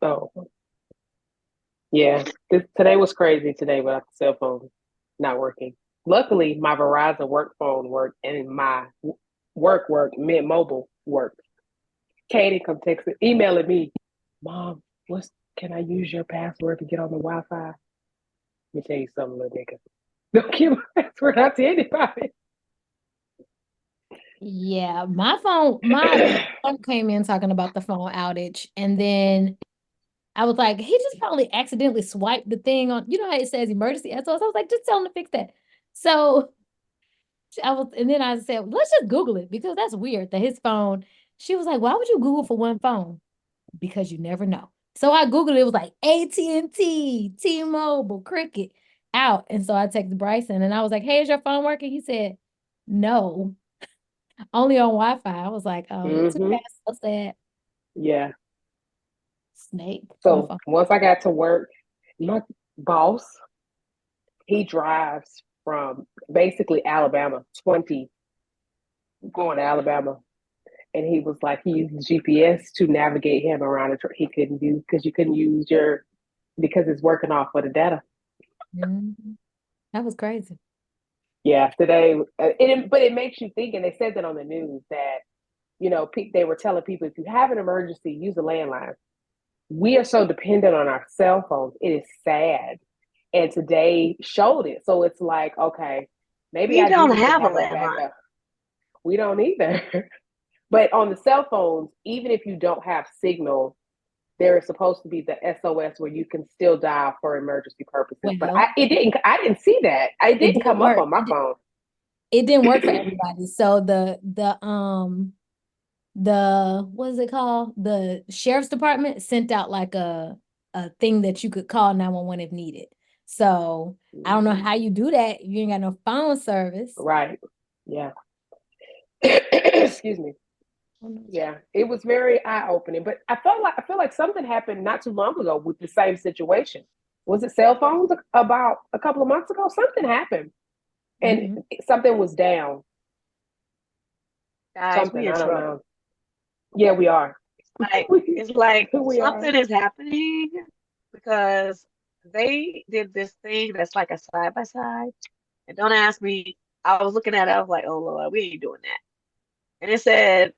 So yeah, today was crazy today without the cell phone not working. Luckily, my Verizon work phone worked and my work Mint Mobile worked. Katie come texting, emailing me, Mom, what's can I use your password to get on the Wi-Fi? Let me tell you something, little nigga. Don't give my password out to anybody. Yeah, my phone came in talking about the phone outage, and then I was like, he just probably accidentally swiped the thing on, you know how it says emergency SOS. I was like, just tell him to fix that. So and then I said, let's just Google it because that's weird that his phone. She was like, why would you Google for one phone? Because you never know. So I Googled it. It was like AT&T, T-Mobile, Cricket out. And so I texted Bryson and I was like, hey, is your phone working? He said, no, only on Wi-Fi. I was like, oh, too Mm-hmm. bad. So sad. Yeah. Snake. My So phone. once I got to work, my boss, he drives from basically Alabama, 20 going to Alabama. And he was like, he uses GPS to navigate him around the he couldn't use because you couldn't use your because it's working off of the data. Mhm. That was crazy. Yeah, today, but it makes you think, and they said that on the news that they were telling people if you have an emergency, use a landline. We are so dependent on our cell phones. It is sad, and today showed it. So it's like, okay, maybe We I do don't need to have a have a landline. backup. We don't either. But on the cell phones, even if you don't have signal, there is supposed to be the SOS where you can still dial for emergency purposes. But Well, I didn't see that. It it didn't didn't come up work. on my phone. It didn't work for everybody. So the what is it called? The sheriff's department sent out like a thing that you could call 911 if needed. So I don't know Mm-hmm. how you do that. You ain't got no phone service. Right. Yeah. Excuse me. Yeah, it was very eye opening. But I feel like something happened not too long ago with the same situation. Was it cell phones about a couple of months ago? Something happened and Mm-hmm. something was down. Guys, we Something in I don't trouble. know. Yeah, we are. Like it's like We are. something is happening because they did this thing that's like a side by side. And don't ask me. I was looking at it. I was like, oh Lord, we ain't doing that. And it said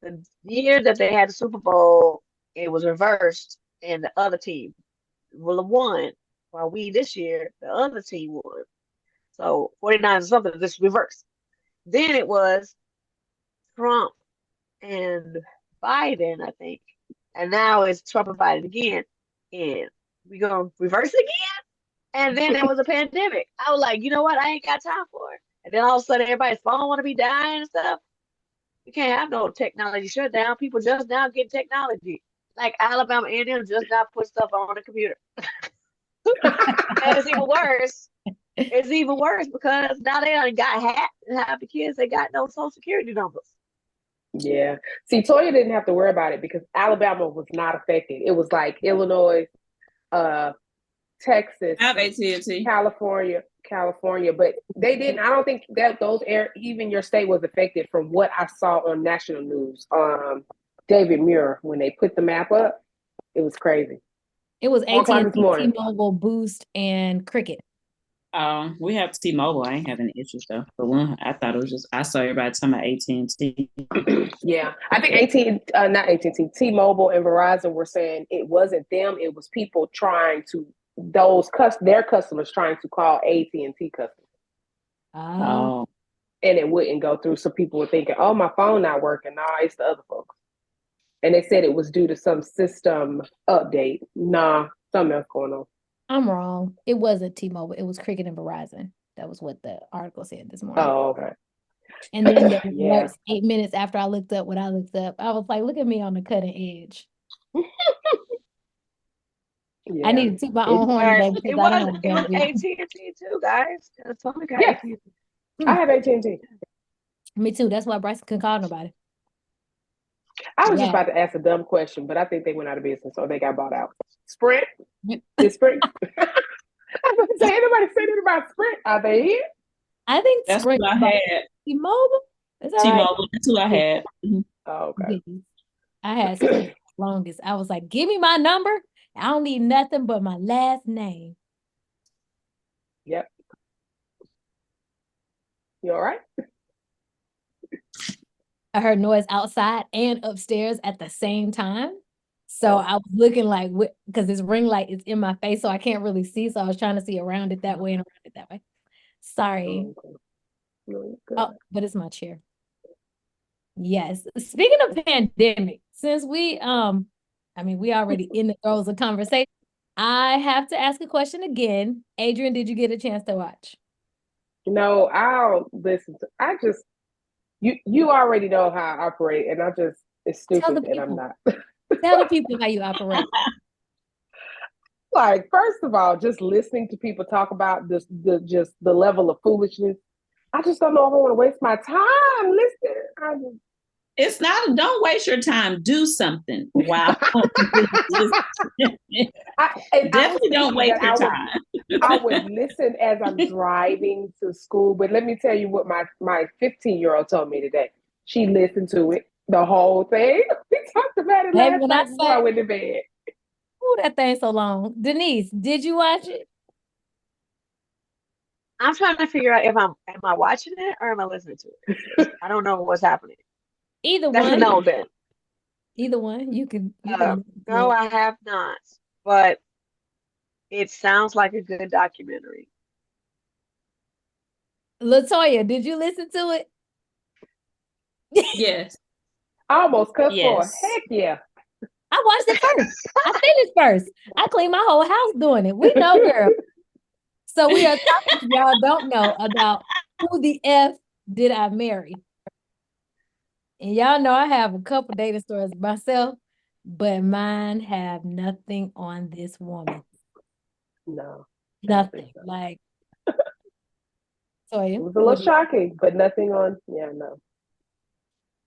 the year that they had the Super Bowl, it was reversed, and the other team won. While we this year, the other team won. So 49 something, this reversed. Then it was Trump and Biden, I think. And now it's Trump and Biden again. And we gonna reverse it again? And then there was a pandemic. I was like, you know what? I ain't got time for it. And then all of a sudden everybody's phone wanna be dying and stuff. You can't have no technology shutdown. People just now get technology. Like Alabama A&M just now put stuff on the computer. And it's even worse. It's even worse because now they done got hacked and half the kids they got no social security numbers. Yeah. See, Toya didn't have to worry about it because Alabama was not affected. It was like Illinois, uh, Texas, I have AT&T. California, but they didn't. I don't think that those air even your state was affected from what I saw on national news. David Muir when they put the map up, it was crazy. It was 4 o'clock this AT&T, morning. T-Mobile, Boost, and Cricket. We have T-Mobile. I ain't having issues though. But one, I thought it was just I saw everybody talking about AT&T. Yeah, I think not AT&T, T-Mobile and Verizon were saying it wasn't them; it was people trying to their customers trying to call AT&T customers, Oh, Oh, and it wouldn't go through. So people were thinking, "Oh, my phone not working." Nah, it's the other folks, and they said it was due to some system update. Nah, something else going on. I'm wrong. It wasn't T-Mobile. It was Cricket and Verizon. That was what the article said this morning. Oh, okay. And then the Yeah. alerts 8 minutes after I looked up what I looked up, I was like, look at me on the cutting edge. I Yeah. need to toot my It, own horn But today because I don't have a it damn was vehicle. AT&T too, guys. Tony got yes, AT&T. I Hmm. have AT&T. Me too. That's why Bryce couldn't call nobody. I was just Yeah. about to ask a dumb question, but I think they went out of business or they got bought out. Sprint? Yep. Is Sprint? I was going to say, anybody said anything about Sprint? Are they here? I think that's Sprint who I bought had. T-Mobile. Is that right? T-Mobile. That's who I had. Mhm. Oh, okay. Yes. I had Sprint. longest. I was like, give me my number. I don't need nothing but my last name. Yep. You all right? I heard noise outside and upstairs at the same time. So Oh. I was looking like, because this ring light is in my face, so I can't really see. So I was trying to see around it that way and around it that way. Sorry. Okay. No, good. Oh, but it's my chair. Yes. Speaking of pandemic, since we we already in the throes of conversation, I have to ask a question again. Adrian, did you get a chance to watch? No, I'll listen to. I just you already know how I operate, and it's Tell the stupid, and I'm people. not. Tell the people how you operate. Like, first of all, just listening to people talk about just the level of foolishness. I just don't know if I want to waste my time listening. It's not, don't waste your time. Do something. Wow. Definitely don't waste your time. I would listen as I'm driving to school. But let me tell you what my 15-year-old told me today. She listened to it, the whole thing. We talked about it Baby, last when I night before I say, went to bed. oh, that thing's so long. Denise, did you watch it? I'm trying to figure out if am I watching it or am I listening to it? I don't know what's happening. Either That's a one. no then. Either one. You can No, I have not. But it sounds like a good documentary. Latoya, did you listen to it? Yes. I almost cussed for a Yes. heck yeah. I watched it first. I finished first. I cleaned my whole house doing it. We know, girl. So we are talking, if y'all don't know, about who the F did I marry? And y'all know I have a couple dating stories myself, but mine have nothing on this woman. No. Nothing. So. Like, It was a little shocking, but nothing on, no.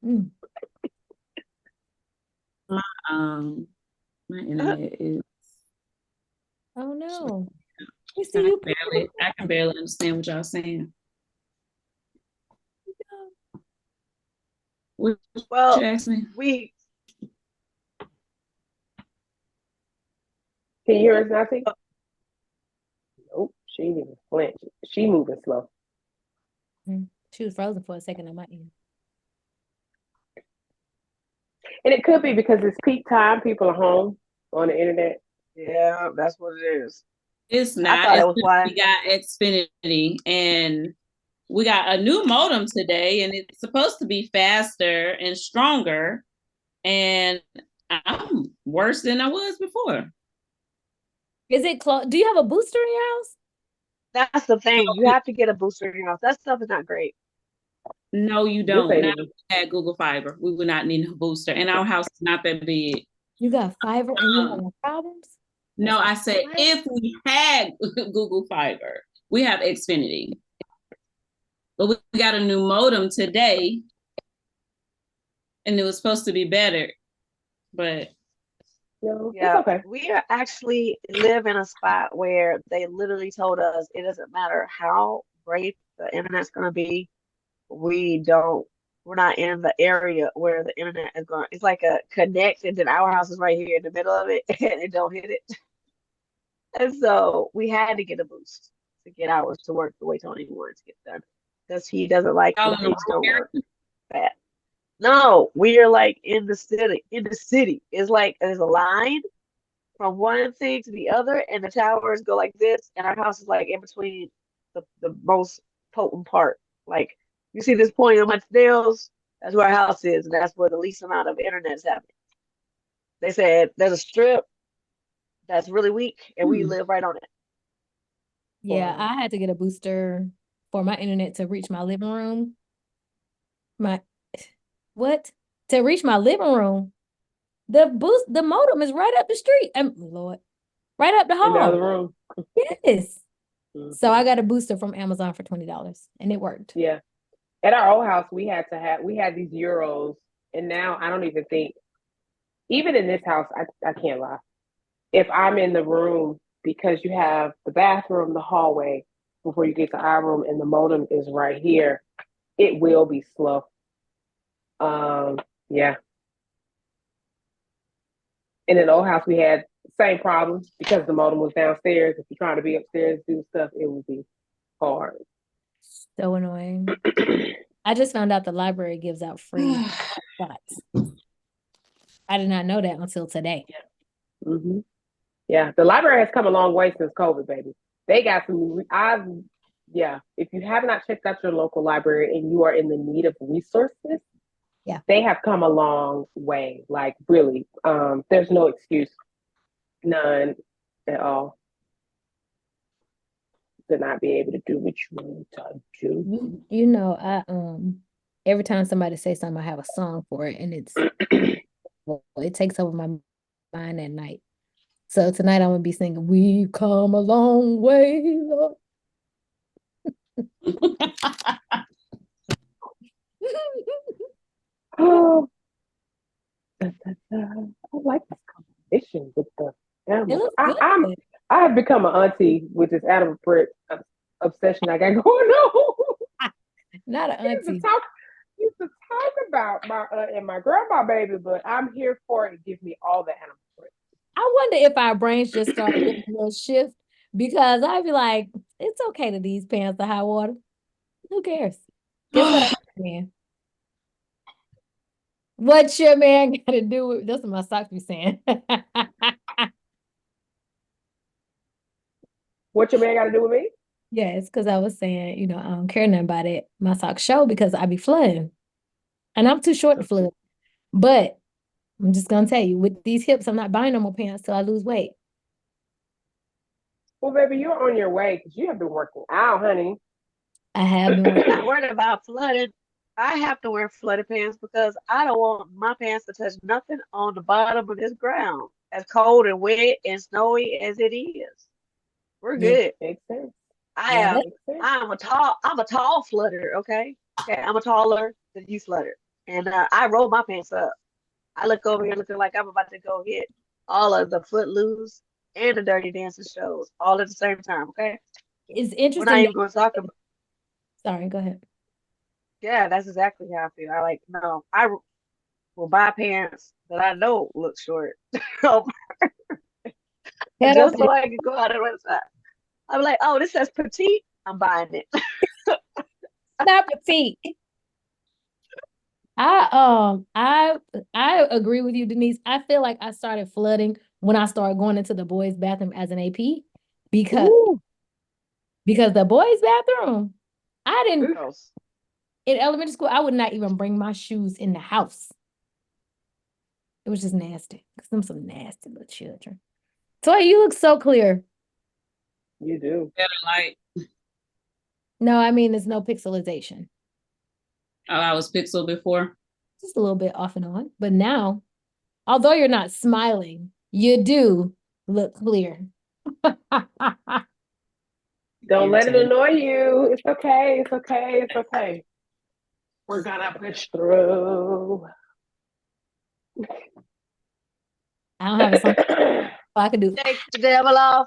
Mm. My internet is. Oh no. We see I you. can barely understand what y'all saying. What Well, you ask me? Can you hear us, Nancy? Nope, she didn't even flinch. She moving slow. She was frozen for a second on my end. And it could be because it's peak time. People are home on the internet. Yeah, that's what it is. It's not. I thought it was why we got Xfinity, and we got a new modem today, and it's supposed to be faster and stronger. And I'm worse than I was before. Is it close? Do you have a booster in your house? That's the thing. You have to get a booster in your house. That stuff is not great. No, you don't. Now we had Google Fiber. We would not need a booster. And our house is not that big. You got fiber and you having problems? No, I said if we had Google Fiber, we have Xfinity. But we got a new modem today, and it was supposed to be better. But no, yeah, it's okay. We are actually live in a spot where they literally told us it doesn't matter how great the internet's going to be. We're not in the area where the internet is going. It's like a connect, and then our house is right here in the middle of it, and it don't hit it. And so we had to get a boost to get ours to work the way Tony wanted to get done, because he doesn't like when things don't work bad. No, we are like in the city. In the city, it's like there's a line from one thing to the other, and the towers go like this, and our house is like in between the most potent part. Like you see this point on my nails, that's where our house is, and that's where the least amount of internet is happening. They said there's a strip that's really weak, and we live right on it. Yeah, I had to get a booster for my internet to reach my living room. To reach my living room? The modem is right up the street. Lord, right up the hall. In the other room. Yes. Mm-hmm. So I got a booster from Amazon for $20, and it worked. Yeah. At our old house, we had these Euros, and now I don't even think, even in this house, I can't lie. If I'm in the room, because you have the bathroom, the hallway, before you get to our room, and the modem is right here, it will be slow. Yeah. in an old house we had the same problem because the modem was downstairs. If you're trying to be upstairs do stuff, it would be hard. So annoying. I just found out the library gives out free spots. I did not know that until today. Mm-hmm. Yeah, the library has come a long way since COVID, baby. They got some. If you have not checked out your local library and you are in the need of resources, yeah, they have come a long way. Like really, there's no excuse, none at all, to not be able to do what you need to do. You know, I every time somebody says something, I have a song for it, and it's well, it takes over my mind at night. So tonight I'm gonna be singing "We've Come a Long Way, Lord." Oh, I like this competition with the It animals. looks good. I have become an auntie with this animal print obsession I got going on. Not an auntie. Used to talk about my and my grandma baby, but I'm here for it. Give me all the animal print. I wonder if our brains just started getting a little shift because I'd be like, it's okay to these pants the high water. Who cares? Guess what? Man. What's your man got to do with that's what my socks be saying? What your man got to do with me? Yeah, it's because I was saying, you know, I don't care nothing about it. My socks show because I be flooding. And I'm too short to flood. But I'm just gonna tell you, with these hips, I'm not buying no more pants till I lose weight. Well, baby, you're on your way because you have been working out, honey. I have been I'm working. not worried about flooded. I have to wear flooded pants because I don't want my pants to touch nothing on the bottom of this ground, as cold and wet and snowy as it is. We're Yeah, good. Makes sense. I yeah, am. that, Makes sense. I'm a tall flooder. Okay. Okay. I'm a taller than you flooder, and I roll my pants up. I look over here looking like I'm about to go hit all of the Footloose and the Dirty Dancing shows all at the same time. Okay. it's We're not interesting that even going to talk about. sorry, go ahead. Yeah, that's exactly how I feel. I like no. I will buy pants that I know look short, Head up, just so I can go out and outside. I'm like, oh, this says petite. I'm buying it. not petite. I agree with you, Denise. I feel like I started flooding when I started going into the boys' bathroom as an AP because Ooh. the boys' bathroom, I didn't Gross. in elementary school, I would not even bring my shoes in the house. It was just nasty. Because I'm some nasty little children. Toy, you look so clear. You do. Better light. No, I mean there's no pixelization. Oh, I was pixel before. Just a little bit off and on. But now, although you're not smiling, you do look clear. Don't let it Irritating. annoy you. It's okay. It's okay. It's okay. We're gonna push through. I don't have a song. I could do. Shake the devil off.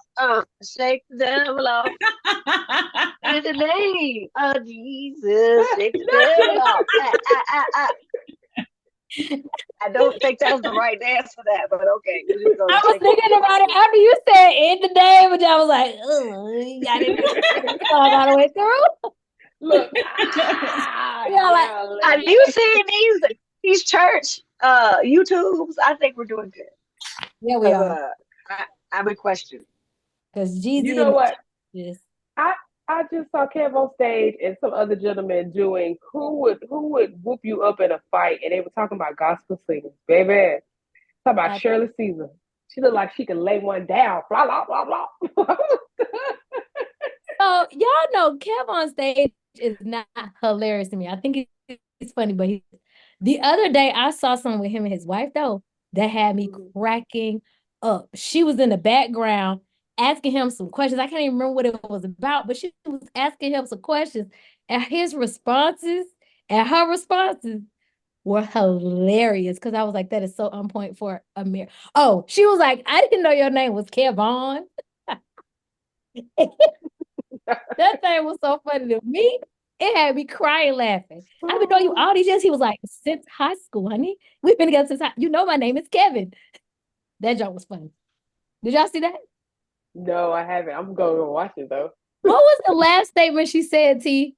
Shake the devil off. In the name of Jesus, shake the devil off. I don't think that's the right dance for that, but okay. We're just gonna I was shake thinking about it after you said in the day, but I was like, oh, I didn't song all the way through. Look, Yeah, like, Have you seen these church YouTubes? I think we're doing good. yeah, we are. I'm in question. Because you Jeezy know and what? this. I just saw Kev on stage and some other gentlemen doing who would whoop you up in a fight, and they were talking about gospel singers, baby. Talk about Shirley Caesar. She looked like she could lay one down. Blah blah blah blah. So y'all know Kev on stage is not hilarious to me. I think it's funny, but the other day I saw something with him and his wife though that had me cracking up. She was in the background asking him some questions. I can't even remember what it was about, but she was asking him some questions, and his responses and her responses were hilarious because I was like, that is so on point for Amir. Oh, she was like, I didn't know your name was Kevon. That thing was so funny to me. It had me crying laughing. I've been knowing you all these years. He was like, since high school, honey. We've been together since you know my name is Kevin. That joke was funny. Did y'all see that? No, I haven't. I'm going to watch it though. What was the last statement she said, T?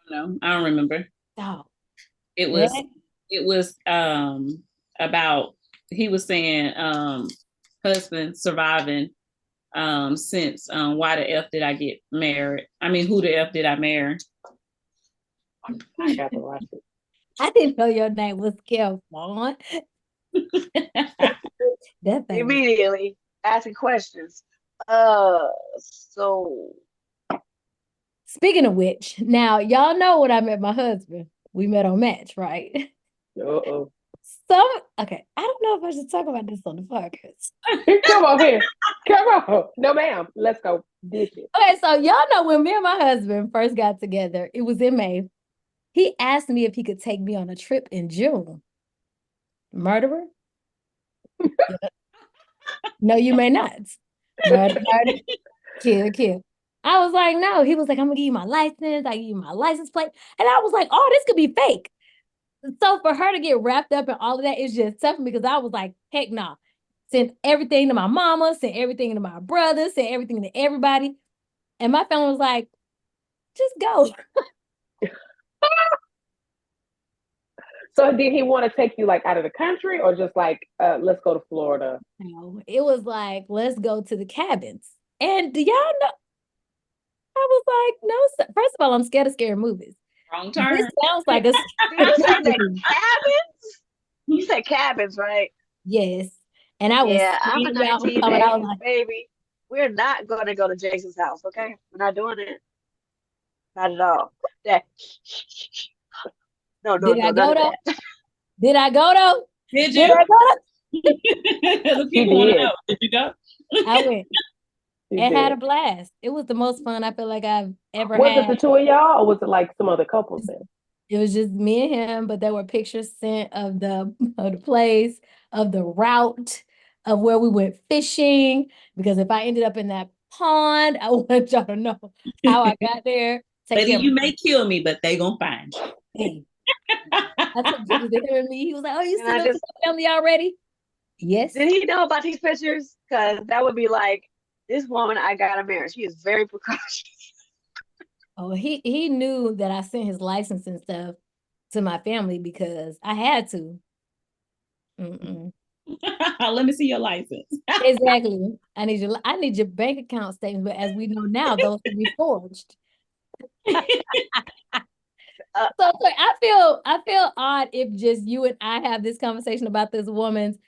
No, I don't remember. Oh, It was about, he was saying husband surviving since why the F did I get married? I mean, who the F did I marry? I got to watch it. I didn't know your name was Kel Vaughn. That thing. Immediately asking questions. So Speaking of which, now y'all know when I met my husband. We met on Match, right? Uh-oh. Okay, I don't know if I should talk about this on the podcast. Come on here. Come on. No, ma'am. Let's go. Ditch it. Okay, so y'all know when me and my husband first got together, it was in May. He asked me if he could take me on a trip in June. Murderer? No, you may not. Murder, kill. I was like, no. He was like, I'm gonna give you my license. I give you my license plate. And I was like, oh, this could be fake. So for her to get wrapped up in all of that is just tough because I was like, heck no. Nah. Sent everything to my mama, sent everything to my brother, sent everything to everybody. And my family was like, just go. So did he want to take you like out of the country or just like, let's go to Florida? No, it was like, let's go to the cabins. And do y'all know? I was like, no, first of all, I'm scared of scary movies. Wrong turn. This sounds like a did you say the cabins? You said cabins, right? yes. And I was Yeah, I'm a screaming out, 1980s like, baby. We're not going to go to Jason's house, okay? We're not doing it. Not at all. That. No, did I none go of though? that. Did I go though? Did Did you? I go though? The people want to know. Did you go? I went He and had a did. blast. It was the most fun I feel like I've ever Was it had. the two of y'all or was it like some other couples there? It was just me and him, but there were pictures sent of the place, of the route, of where we went fishing. Because if I ended up in that pond, I want y'all to know how I got there. Take Lady, care of you may kill me, but they gonna find you. me. I took Jesus to hear me. He was like, "Oh, you And sent I them to just, the family already?" Yes. did he know about these pictures? Because that would be like, this woman I got to marry. She is very precautious. Oh, he knew that I sent his license and stuff to my family because I had to. Mm-mm. Let me see your license. Exactly. I need your bank account statements, but as we know now, those can be forged. So I feel odd if just you and I have this conversation about this woman's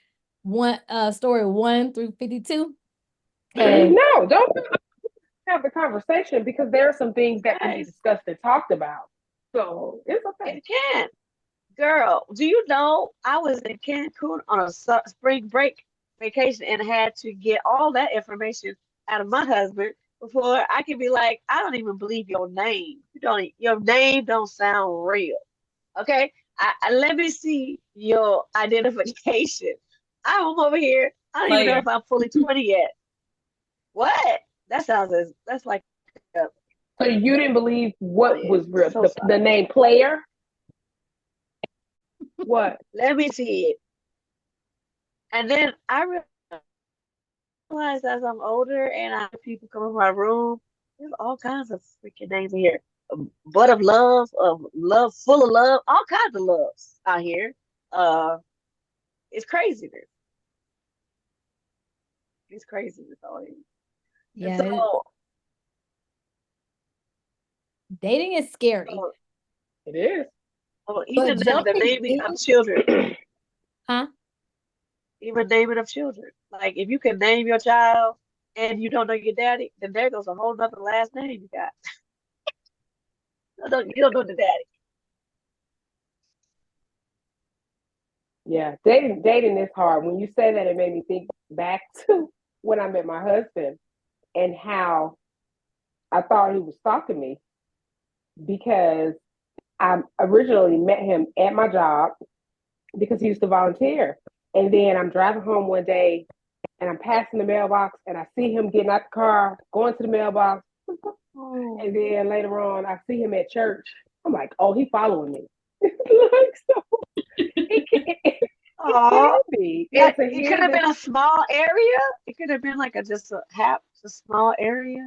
story 1 through 52. No, don't have the conversation because there are some things that can be discussed and talked about. So it's okay. It can. Girl, do you know I was in Cancun on a spring break vacation and had to get all that information out of my husband before I could be like, I don't even believe your name. Your name don't sound real. Okay? Let me see your identification. I'm over here. I don't even know if I'm fully 20 yet. What? That's like So you didn't believe what was real? So The name player? What? let me see it. And then I realized as I'm older and I have people come in my room, there's all kinds of freaking names in here. Butt of love, full of love, all kinds of loves out here. Uh, it's craziness. It's craziness out here. And Yeah, dating is scary. It is. Even But the jumping naming in, of children, huh? even naming of children. Like if you can name your child and you don't know your daddy, then there goes a whole nother last name you got. You don't know the daddy. Yeah, dating is hard. When you say that, it made me think back to when I met my husband and how I thought he was stalking me because I originally met him at my job because he used to volunteer. And then I'm driving home one day and I'm passing the mailbox and I see him getting out the car, going to the mailbox. And then later on, I see him at church. I'm like, oh, he following me. Like, so he can't be. And to it could hear have this been a small area. It could have been like just a small area,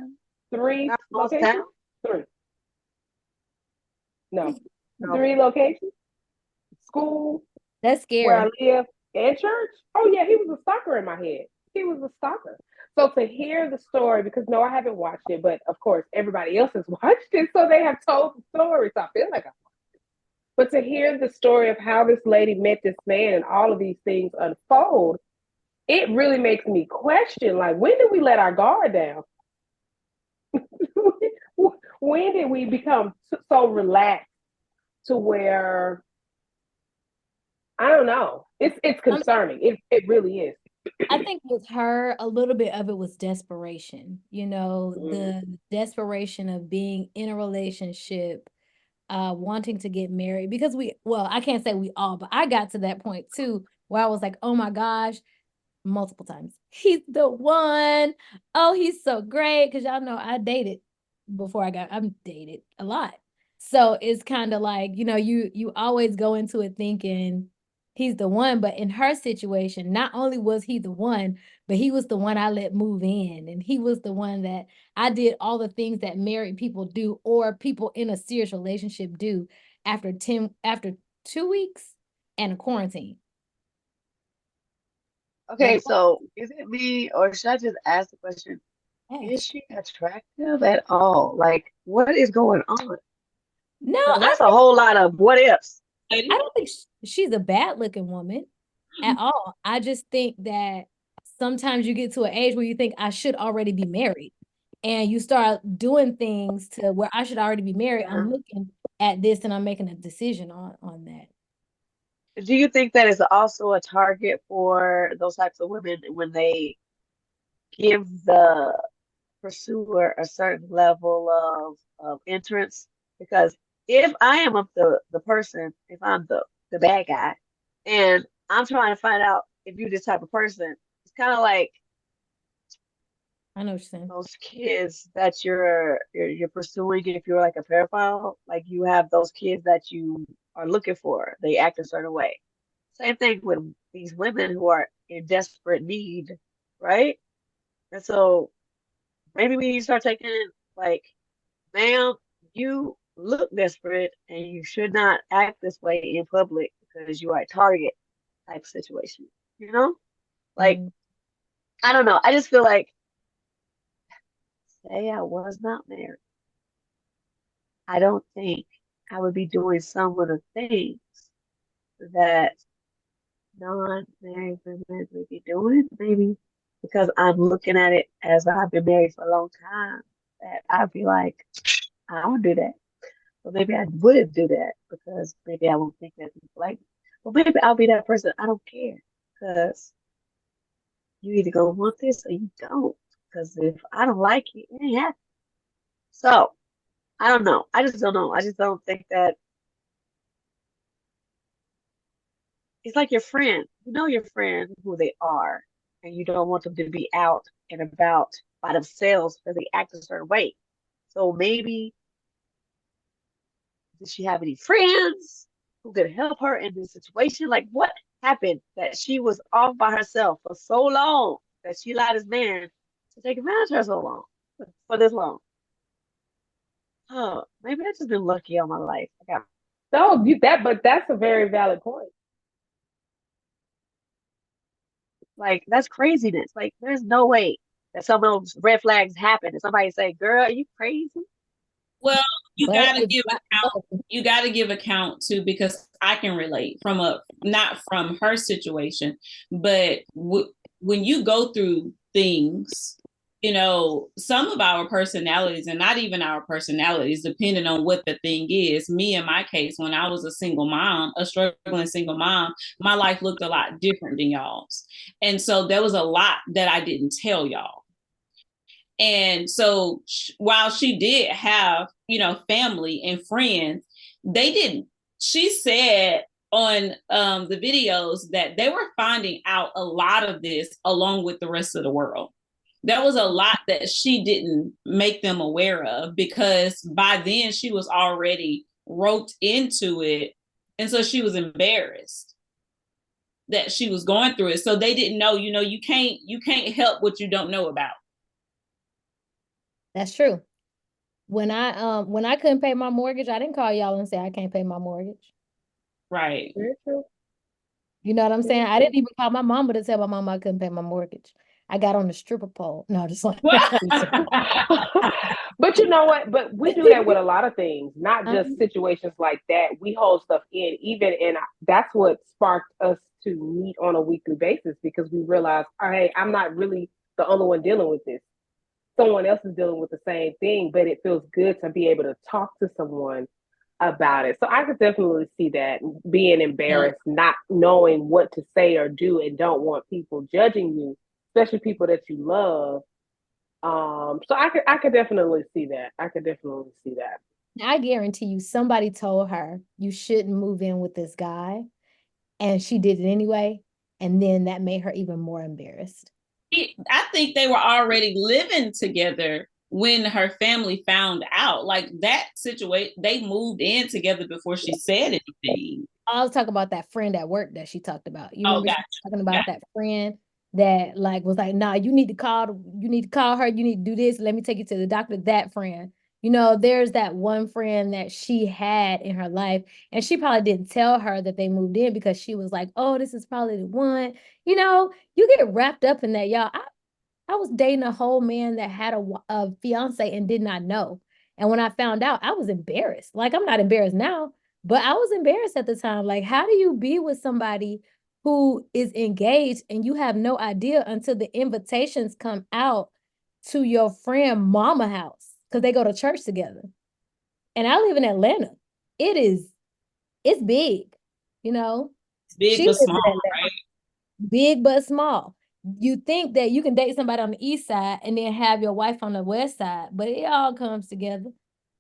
three not a small town. locations, three, no, No. three locations, school, That's where I scary. live, and church. Oh yeah, he was a stalker in my head. He was a stalker. So to hear the story, because no, I haven't watched it, but of course everybody else has watched it, so they have told the story. So I feel like I. But to hear the story of how this lady met this man and all of these things unfold, it really makes me question, like, when did we let our guard down? When did we become so relaxed to where I don't know? It's concerning. It really is. I think with her, a little bit of it was desperation, the desperation of being in a relationship, wanting to get married because well, I can't say we all, but I got to that point too, where I was like, oh my gosh, multiple times. He's the one. Oh, he's so great. Cause y'all know I dated before I'm dated a lot. So it's kind of like, you always go into it thinking he's the one. But in her situation, not only was he the one, but he was the one I let move in. And he was the one that I did all the things that married people do or people in a serious relationship do after 2 weeks and a quarantine. Okay, so is it me or should I just ask the question? Yes. Is she attractive at all? Like, what is going on? No, Because that's a whole lot of what ifs. I don't think she's a bad looking woman at all. I just think that sometimes you get to an age where you think I should already be married and you start doing things to where I should already be married. I'm looking at this and I'm making a decision on that. Do you think that is also a target for those types of women when they give the pursuer a certain level of entrance? Because if I am the person, if I'm the bad guy, and I'm trying to find out if you're this type of person, it's kind of like I know what you're saying. those kids that you're pursuing. If you're like a pedophile, like you have those kids that you are looking for, they act a certain way. Same thing with these women who are in desperate need, right? And so maybe we need to start taking like, ma'am, you look desperate and you should not act this way in public because you are a target type situation. You know? Like, I don't know. I just feel like, say I was not married, I don't think I would be doing some of the things that non-married women would be doing. Maybe because I'm looking at it as I've been married for a long time, that I'd be like, I don't do that. But maybe I wouldn't do that because maybe I won't think that people like me. But maybe I'll be that person. I don't care because you either gonna want this or you don't. Because if I don't like it, it ain't happening. So I don't know. I just don't know. I just don't think that it's like your friend. You know your friend who they are, and you don't want them to be out and about by themselves because they act a certain way. So maybe does she have any friends who could help her in this situation? Like what happened that she was off by herself for so long that she allowed this man to take advantage of her so long for this long? Oh, maybe I've just been lucky all my life. I got No, but that's a very valid point. like that's craziness. Like there's no way that some of those red flags happen and somebody say, "Girl, are you crazy?" Well, you But got to it's give not account. both. You got to give account too, because I can relate from not from her situation, but when you go through things, some of our personalities, and not even our personalities, depending on what the thing is. Me, in my case, when I was a single mom, a struggling single mom, my life looked a lot different than y'all's, and so there was a lot that I didn't tell y'all. And so while she did have, family and friends, they didn't. She said on the videos that they were finding out a lot of this along with the rest of the world. There was a lot that she didn't make them aware of because by then she was already roped into it. And so she was embarrassed. that she was going through it. So they didn't know, you can't help what you don't know about. That's true. When I couldn't pay my mortgage, I didn't call y'all and say I can't pay my mortgage. Right. Very true. You know what I'm Very saying? I true. didn't even call my mama to tell my mama I couldn't pay my mortgage. I got on the stripper pole. No, just like But you know what? But we do that with a lot of things, not just situations like that. We hold stuff in, even and that's what sparked us to meet on a weekly basis because we realized, hey, I'm not really the only one dealing with this. Someone else is dealing with the same thing, but it feels good to be able to talk to someone about it. So I could definitely see that being embarrassed, not knowing what to say or do, and don't want people judging you, especially people that you love. So I could definitely see that. I could definitely see that. I guarantee you somebody told her you shouldn't move in with this guy and she did it anyway. And then that made her even more embarrassed. I think they were already living together when her family found out. Like that situation, they moved in together before she said anything. I was talking about that friend at work that she talked about. You Oh, remember she gotcha. was talking about that friend that like was like, nah, you need to call her, you need to do this. Let me take you to the doctor. That friend. You know, there's that one friend that she had in her life, and she probably didn't tell her that they moved in because she was like, oh, this is probably the one. You know, you get wrapped up in that, y'all. I was dating a whole man that had a fiance and did not know. And when I found out, I was embarrassed. Like, I'm not embarrassed now, but I was embarrassed at the time. Like, how do you be with somebody who is engaged and you have no idea until the invitations come out to your friend mama house because they go to church together? And I live in Atlanta. It's big, you know. It's big She but lives small, in Atlanta. right? Big but small. You think that you can date somebody on the east side and then have your wife on the west side, but it all comes together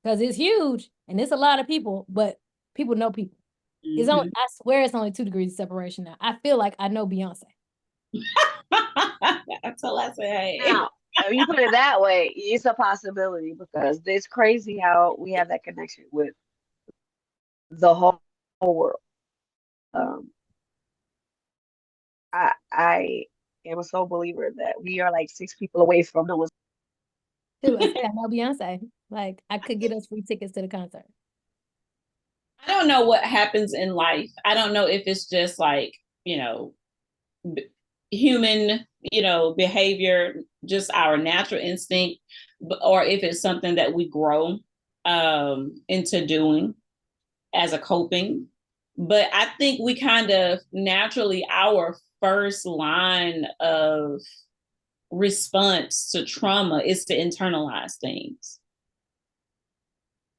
because it's huge and it's a lot of people, but people know people. It's only, I swear it's only 2 degrees of separation now. I feel like I know Beyonce. Until I say, hey. Now, if you put it that way, it's a possibility because it's crazy how we have that connection with the whole world. Um, I am a sole believer that we are like 6 people away from no one's. Dude, I said I know Beyonce. Like I could get us free tickets to the concert. I don't know what happens in life. I don't know if it's just like, human, behavior, just our natural instinct, or if it's something that we grow into doing as a coping. But I think we kind of naturally, our first line of response to trauma is to internalize things.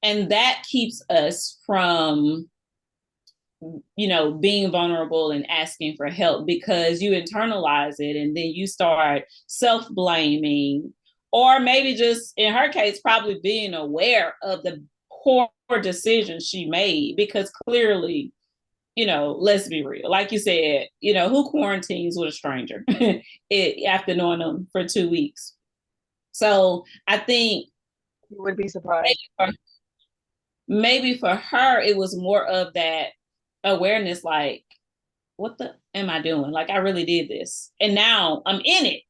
And that keeps us from, being vulnerable and asking for help because you internalize it and then you start self-blaming, or maybe just in her case, probably being aware of the poor decisions she made because clearly, let's be real. Like you said, who quarantines with a stranger after knowing them for 2 weeks? So I think You would be surprised. Maybe for her, it was more of that awareness, like, what the am I doing? Like, I really did this. And now I'm in it,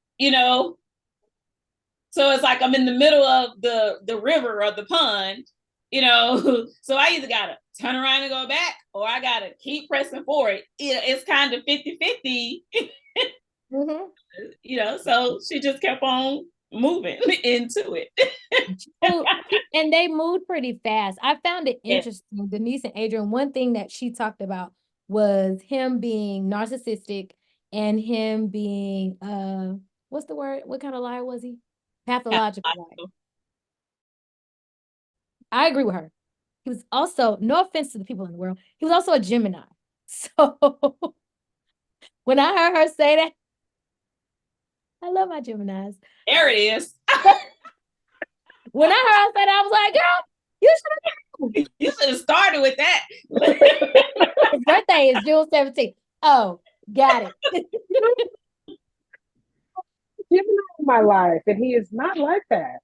So it's like I'm in the middle of the river or the pond, So I either got to turn around and go back or I got to keep pressing forward. It's kind of 50-50, So she just kept on moving into it. And they moved pretty fast. I found it interesting. Denise and Adrian, one thing that she talked about was him being narcissistic and him being what's the word? What kind of liar was he? Pathological liar. I agree with her. He was also, no offense to the people in the world, he was also a Gemini. So when I heard her say that, I love my Geminis. There it is. When I heard her say that, I was like, girl, you should have started with that. His birthday is June 17th. Oh, got it. Gemini in my life, and he is not like that.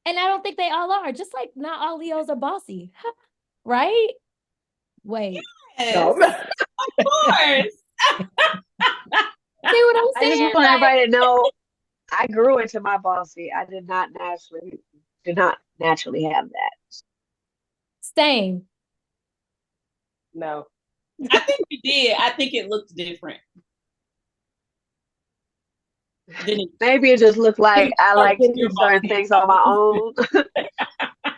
And I don't think they all are. Just like not all Leos are bossy, right? Wait. Yes, no. Of course. See what I'm I just saying? want everybody to know I grew into my bossy. I did not naturally have that. Same. No. I think you did. I think it looked different. Didn't it? Maybe it just looked like I like to do Your certain bossy things on my own.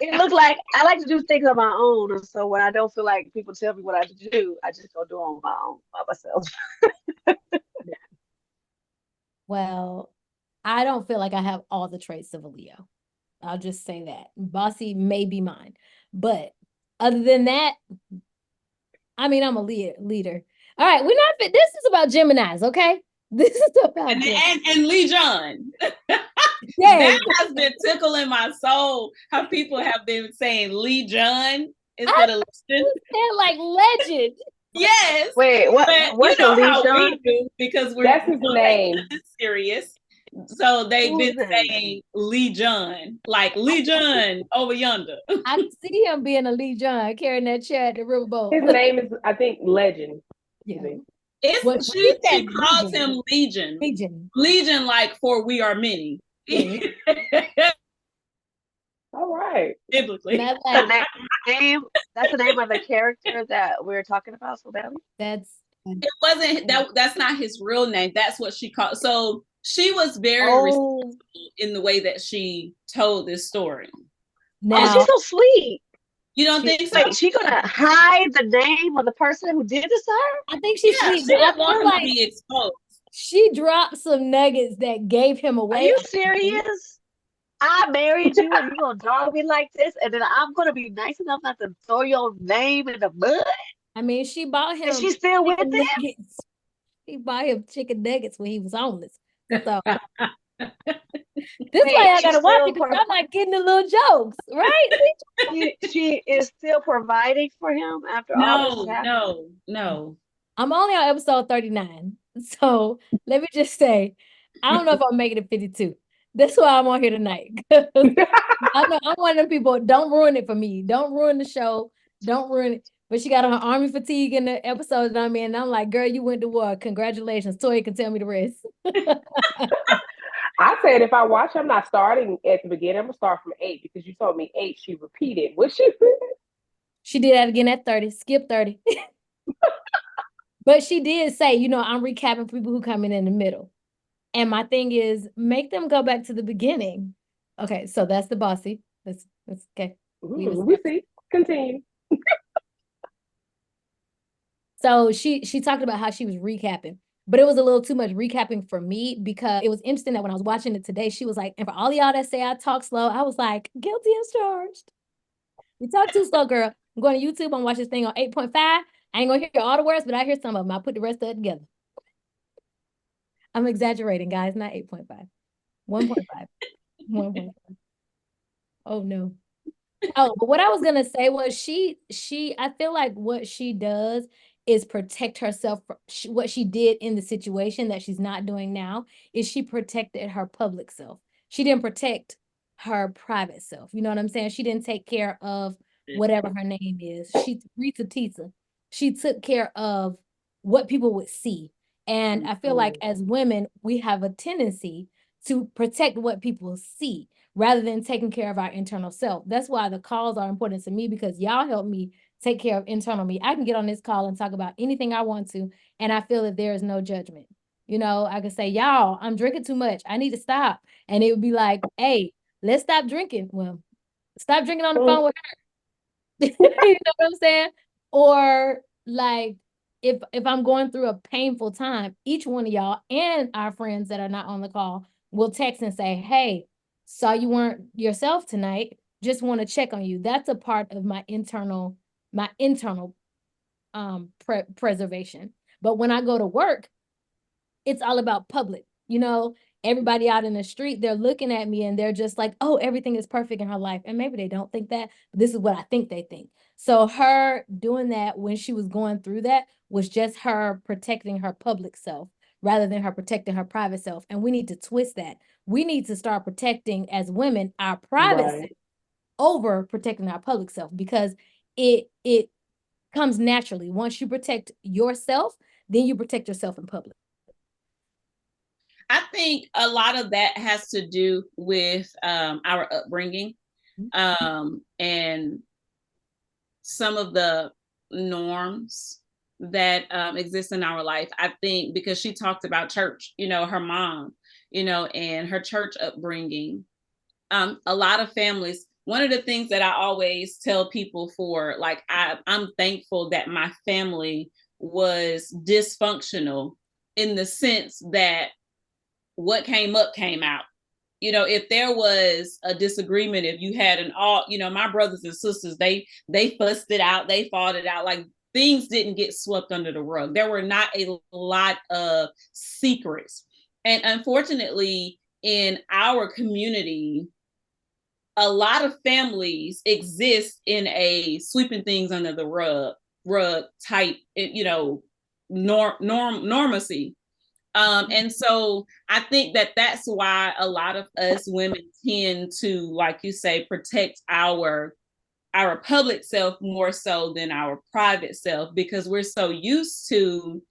It looked like I like to do things on my own. And so when I don't feel like people tell me what I have to do, I just go do it on my own by myself. Well, I don't feel like I have all the traits of a Leo. I'll just say that. Bossy may be mine. But other than that, I mean, I'm a leader. All right, we're not fit. This is about Geminis, okay? This is about and Lee John. Yes. That has been tickling my soul. How people have been saying Lee John instead of Liston. Like legend. Yes. Wait, what's you know the how John? we do because That's his name. Serious. So they've Who's been that? saying Lee John, like Lee John over yonder. I can see him being a Lee John carrying that chair at the riverboat. His name is, I think, Legend. Yeah. It's she calls him Legion. Legion, like for we are many. Yeah. All right. Biblically. That's the name of the character that we're talking about, so badly. It wasn't that's not his real name. That's what she called. So she was very responsible in the way that she told this story. Now, she's so sweet. You don't think so? Wait, she gonna hide the name of the person who did this to her? I think she's sweet. She didn't want him to be exposed. She dropped some nuggets that gave him away. Are you serious? I married you and you gonna dog me like this, and then I'm gonna be nice enough not to throw your name in the mud? I mean, she bought him. And she's still with him? She bought him chicken nuggets when he was homeless. So this way I gotta watch it because I'm not getting the little jokes, right? she is still providing for him after all this happened? No. I'm only on episode 39. So let me just say, I don't know if I'll make it to 52. That's why I'm on here tonight. I'm one of them people, don't ruin it for me. Don't ruin the show. Don't ruin it. But she got on her army fatigue in the episode that I'm in. And I'm like, girl, you went to war. Congratulations. Toya can tell me the rest. I said if I watch, I'm not starting at the beginning. I'm gonna start from 8 because you told me 8. She repeated. What she said? She did that again at 30. Skip 30. But she did say, I'm recapping for people who come in the middle. And my thing is, make them go back to the beginning. Okay, so that's the bossy. That's okay. We see. Continue. So she talked about how she was recapping, but it was a little too much recapping for me because it was interesting that when I was watching it today, she was like, and for all y'all that say I talk slow, I was like, guilty as charged. You talk too slow, girl. I'm going to YouTube. I'm watching this thing on 8.5. I ain't going to hear all the words, but I hear some of them. I'll put the rest of it together. I'm exaggerating, guys, not 8.5. 1.5. 1.5. Oh, no. Oh, but what I was going to say was I feel like what she does is protect herself from what she did in the situation that she's not doing now is she protected her public self. She didn't protect her private self. You know what I'm saying? She didn't take care of whatever her name is. Rita Tisa. She took care of what people would see. And I feel like as women, we have a tendency to protect what people see rather than taking care of our internal self. That's why the calls are important to me because y'all help me take care of internal me. I can get on this call and talk about anything I want to, and I feel that there is no judgment. I could say, y'all, I'm drinking too much. I need to stop. And it would be like, hey, let's stop drinking. Well, stop drinking on the phone with her. You know what I'm saying? Or like, if I'm going through a painful time, each one of y'all and our friends that are not on the call will text and say, hey, saw you weren't yourself tonight. Just want to check on you. That's a part of my internal preservation. But when I go to work, it's all about public. Everybody out in the street, they're looking at me and they're just like, oh, everything is perfect in her life. And maybe they don't think that, but this is what I think they think. So her doing that when she was going through that was just her protecting her public self rather than her protecting her private self. And we need to twist that. We need to start protecting as women our private self over protecting our public self because it comes naturally. Once you protect yourself, then you protect yourself in public. I think a lot of that has to do with our upbringing, and some of the norms that exist in our life. I think because she talked about church, her mom, and her church upbringing. A lot of families, one of the things that I always tell people like, I'm thankful that my family was dysfunctional in the sense that what came up came out. If there was a disagreement, if you had my brothers and sisters, they fussed it out, they fought it out. Like, things didn't get swept under the rug. There were not a lot of secrets. And unfortunately, in our community, a lot of families exist in a sweeping things under the rug type, normacy. And so I think that that's why a lot of us women tend to, like you say, protect our public self more so than our private self, because we're so used to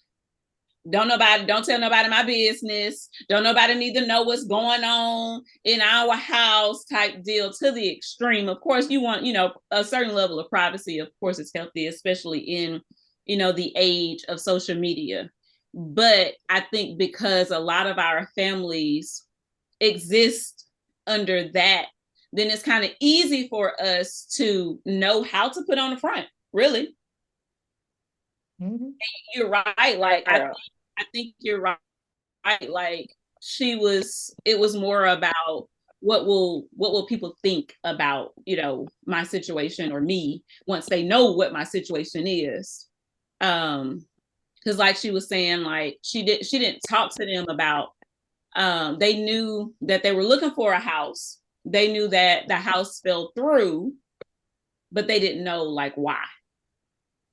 don't tell nobody my business. Don't nobody need to know what's going on in our house type deal, to the extreme. Of course, you want, a certain level of privacy. Of course, it's healthy, especially in, the age of social media. But I think because a lot of our families exist under that, then it's kind of easy for us to know how to put on the front, really. Mm-hmm. You're right. Like, I think you're right. Like, it was more about what will people think about, my situation or me once they know what my situation is. Because like she was saying, like, she didn't talk to them about, they knew that they were looking for a house. They knew that the house fell through, but they didn't know, like, why.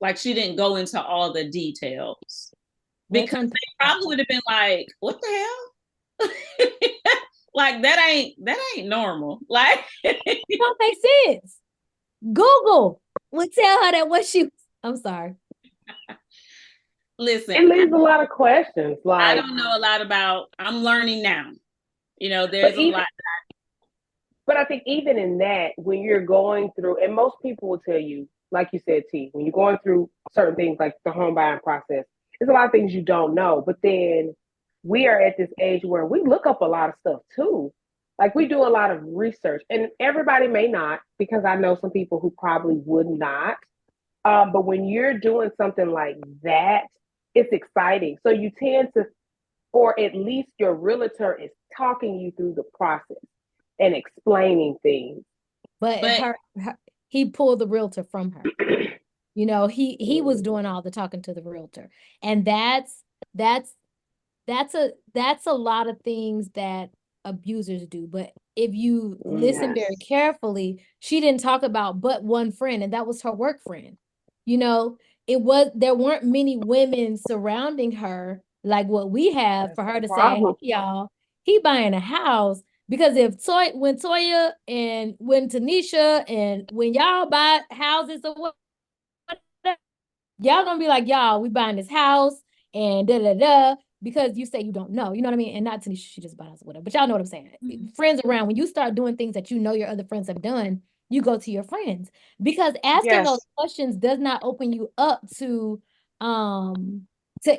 Like, she didn't go into all the details, because they probably would have been like, what the hell? Like, that ain't normal. Like, it don't make sense. Google would tell her that I'm sorry. Listen, it leaves a lot of questions. Like, I don't know a lot about, I'm learning now. There's a lot. But I think even in that, when you're going through, and most people will tell you, like you said, T, when you're going through certain things like the home buying process, there's a lot of things you don't know. But then we are at this age where we look up a lot of stuff too. Like, we do a lot of research, and everybody may not, because I know some people who probably would not. But when you're doing something like that, it's exciting. So you tend to, or at least your realtor is talking you through the process and explaining things. But he pulled the realtor from her. He was doing all the talking to the realtor. And that's a lot of things that abusers do. But if you listen very carefully, she didn't talk about but one friend, and that was her work friend. There weren't many women surrounding her like what we have for her to say, hey, y'all, he buying a house. Because when Toya and when Tanisha and when y'all buy houses or whatever, y'all gonna be like, y'all, we buying this house and da-da-da, because you say you don't know, you know what I mean? And not Tanisha, she just buys whatever, but y'all know what I'm saying. Mm-hmm. Friends around, when you start doing things that your other friends have done, you go to your friends, because asking those questions does not open you up to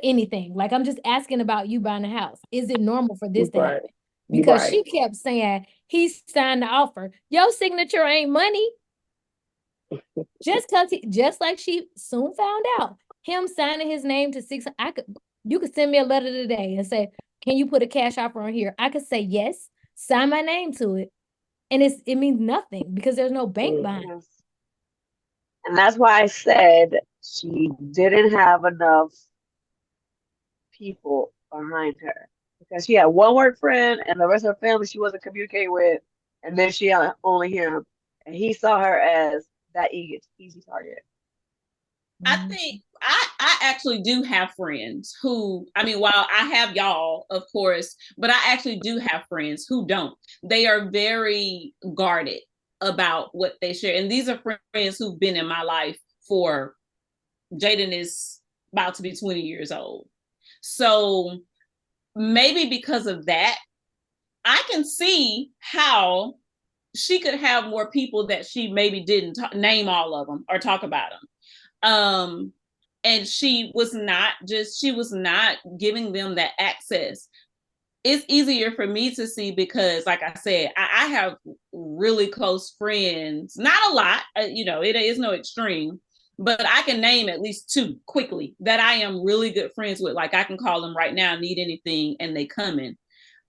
anything. Like, I'm just asking about you buying a house. Is it normal for this to happen? Because she kept saying he signed the offer. Your signature ain't money. Just like she soon found out, him signing his name to you could send me a letter today and say, can you put a cash offer on here? I could say yes, sign my name to it, and it means nothing because there's no bank behind it. And that's why I said she didn't have enough people behind her, because she had one work friend and the rest of her family she wasn't communicating with, and then she had only him, and he saw her as that easy target. I think I actually do have friends who, while I have y'all, of course, but I actually do have friends who don't. They are very guarded about what they share. And these are friends who've been in my life for, Jaden is about to be 20 years old. So maybe because of that, I can see how she could have more people that she maybe didn't name all of them or talk about them. And she was not giving them that access. It's easier for me to see because, like I said, I have really close friends, not a lot, it is no extreme, but I can name at least 2 quickly that I am really good friends with. Like I can call them right now, need anything, and they come in.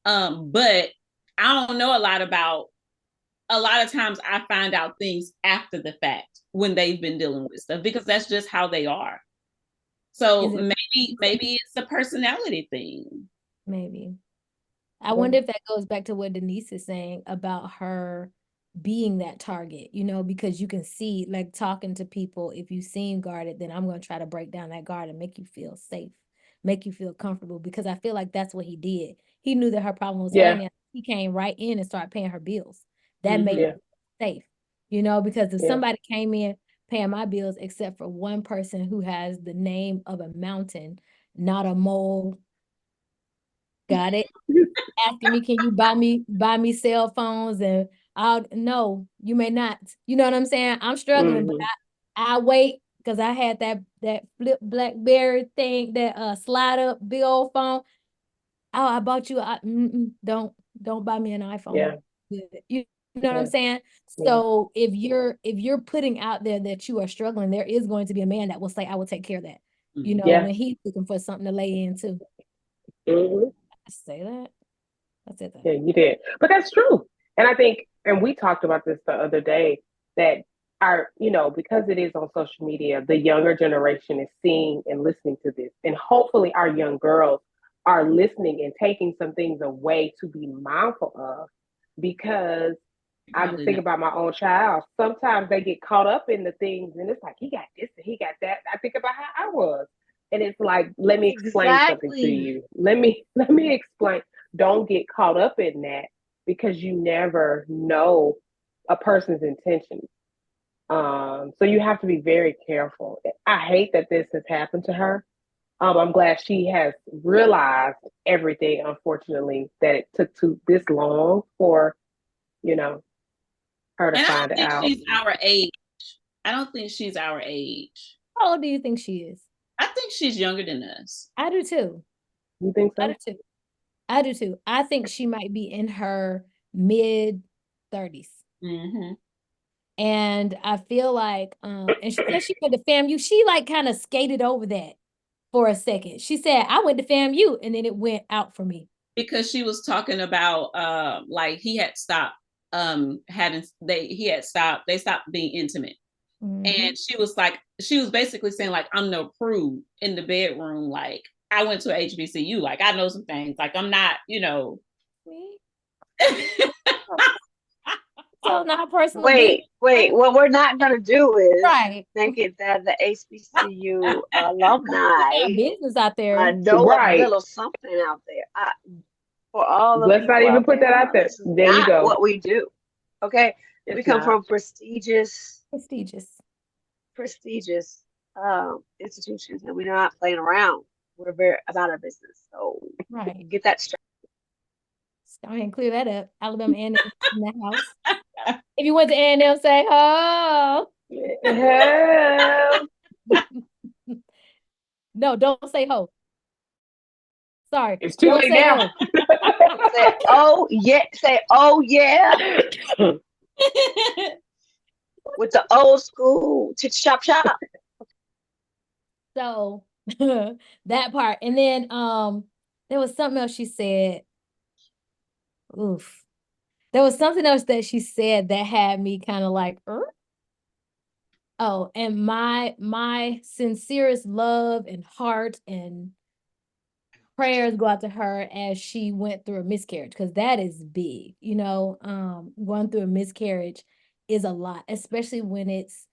But I don't know a lot of times I find out things after the fact when they've been dealing with stuff because that's just how they are. So maybe it's a personality thing. Maybe. I wonder if that goes back to what Denise is saying about her being that target, because you can see, like talking to people, if you seem guarded, then I'm going to try to break down that guard and make you feel safe, make you feel comfortable, because I feel like that's what he did. He knew that her problem was money. He came right in and started paying her bills. That made her safe, because if somebody came in paying my bills, except for one person who has the name of a mountain, not a mole. Got it? Asking me, can you buy me cell phones? And no, you may not. You know what I'm saying? I'm struggling, but I wait because I had that flip BlackBerry thing, that slide up big old phone. Oh, I bought you. Don't buy me an iPhone. Yeah. You know what I'm saying? So if you're putting out there that you are struggling, there is going to be a man that will say, I will take care of that. When he's looking for something to lay into. I say that. I said that. Yeah, you did. But that's true. And I think, and we talked about this the other day, that because it is on social media, the younger generation is seeing and listening to this. And hopefully our young girls are listening and taking some things away to be mindful of. Because I just think about my own child. Sometimes they get caught up in the things and it's like, he got this and he got that. I think about how I was. And it's like, let me explain something to you. Let me explain. Don't get caught up in that because you never know a person's intentions. So you have to be very careful. I hate that this has happened to her. I'm glad she has realized everything, unfortunately, that it took this long for, her to find out. She's our age. I don't think she's our age. How old do you think she is? I think she's younger than us. I do too. You think so? I do too. I think she might be in her mid-30s. And I feel like, and she said she went to FAMU. She like kind of skated over that for a second. She said, I went to FAMU, and then it went out for me. Because she was talking about like he had stopped they stopped being intimate. And she was basically saying like, I'm no prude in the bedroom. Like I went to HBCU. Like I know some things. Like I'm not, Me? So not personal. Wait. What we're not gonna do is think it that the HBCU alumni business out there know a little something out there. For all of let's not even put that out there. There you go. What we do. Okay, we come from prestigious institutions, and we're not playing around. We're very about our business. So get that straight. Go ahead and clear that up. Alabama A&M in the house. If you went to A&M, say ho. No, don't say ho. Sorry. It's too late now. Say, oh yeah. Say, oh yeah. With the old school chop. So that part. And then there was something else she said. Oof. There was something else that she said that had me kind of like, Oh, and my sincerest love and heart and prayers go out to her as she went through a miscarriage, because that is big, going through a miscarriage is a lot, especially when it's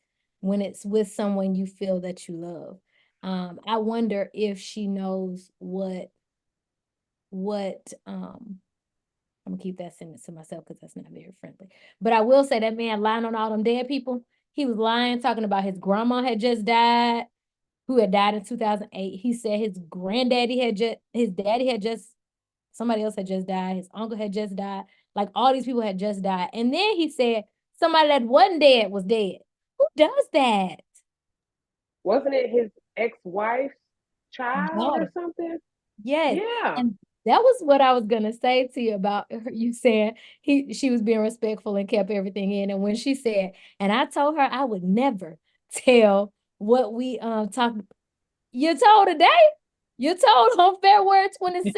with someone you feel that you love. I wonder if she knows what I'm gonna keep that sentence to myself because that's not very friendly. But I will say that man lying on all them dead people, he was lying, talking about his grandma had just died. who had died in 2008. He said his daddy had just, somebody else had just died. His uncle had just died. Like all these people had just died. And then he said somebody that wasn't dead was dead. Who does that? Wasn't it his ex-wife's child or Daughter. something? Yes. Yeah. And that was what I was gonna say to you about her. You saying she was being respectful and kept everything in. And when she said, and I told her I would never tell what we talked. You told today. You told on February 22nd. She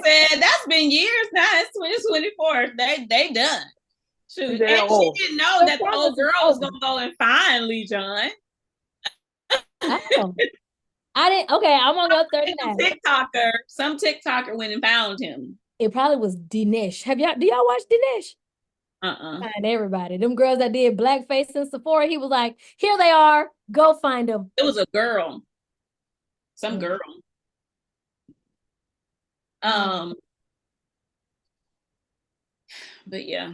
said that's been years now. It's 2024. They done. Shoot. Said, And oh, she didn't know The that the process old is girl was over. gonna go and find Lee John. Oh, I didn't. Okay, I'm gonna go 39. Some TikToker went and found him. It probably was Dinesh. Do y'all watch Dinesh? Find everybody. Them girls that did blackface in Sephora, he was like, here they are. Go find them. It was a girl. Some girl. But yeah.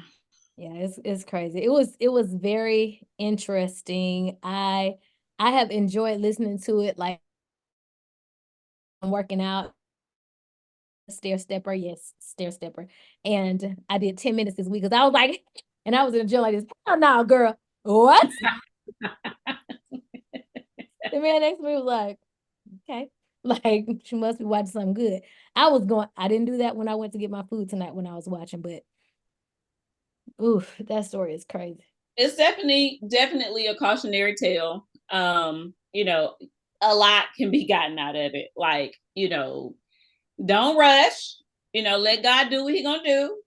Yeah, it's crazy. It was very interesting. I have enjoyed listening to it. Like I'm working out. Stair stepper, yes, stair stepper. And I did 10 minutes this week because I was like, and I was in the gym like this. Oh no, girl. What? The man next to me was like, okay. Like she must be watching something good. I didn't do that when I went to get my food tonight when I was watching, but oof, that story is crazy. It's definitely a cautionary tale. You know, a lot can be gotten out of it. Like, you know, don't rush, you know, let God do what he gonna do.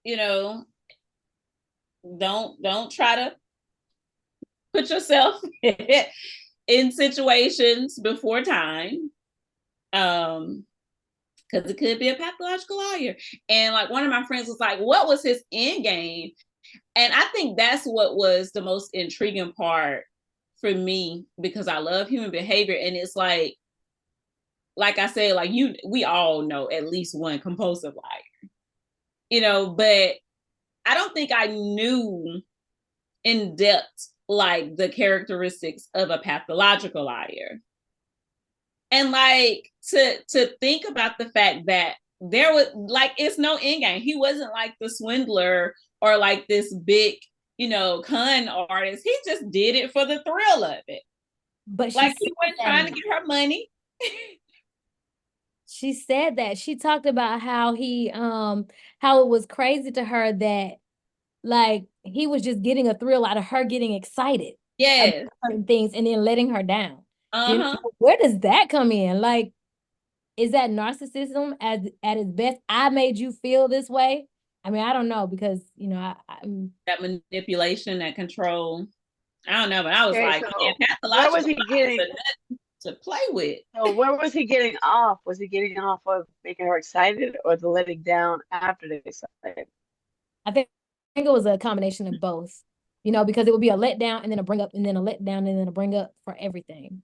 You know, don't try to put yourself in situations before time. Because it could be a pathological liar. And like one of my friends was like, what was his end game? And I think that's what was the most intriguing part for me, because I love human behavior. And it's like I said, like we all know at least one compulsive liar, you know, but I don't think I knew in depth like the characteristics of a pathological liar. And like to think about the fact that there was like, it's no end game. He wasn't like the swindler or like this big, you know, con artist. He just did it for the thrill of it. But like he wasn't trying to get her money. She said that. She talked about how how it was crazy to her that like he was just getting a thrill out of her getting excited. Yes. About certain things and then letting her down. Uh-huh. You know, where does that come in? Like, is that narcissism at its best? I made you feel this way. I mean, I don't know, because you know, that manipulation, that control. I don't know, but I was like, so yeah, where was he getting to play with? So where was he getting off? Was he getting off of making her excited or the letting down after they excited? I think it was a combination of both. You know, because it would be a letdown and then a bring up and then a letdown and then a bring up for everything.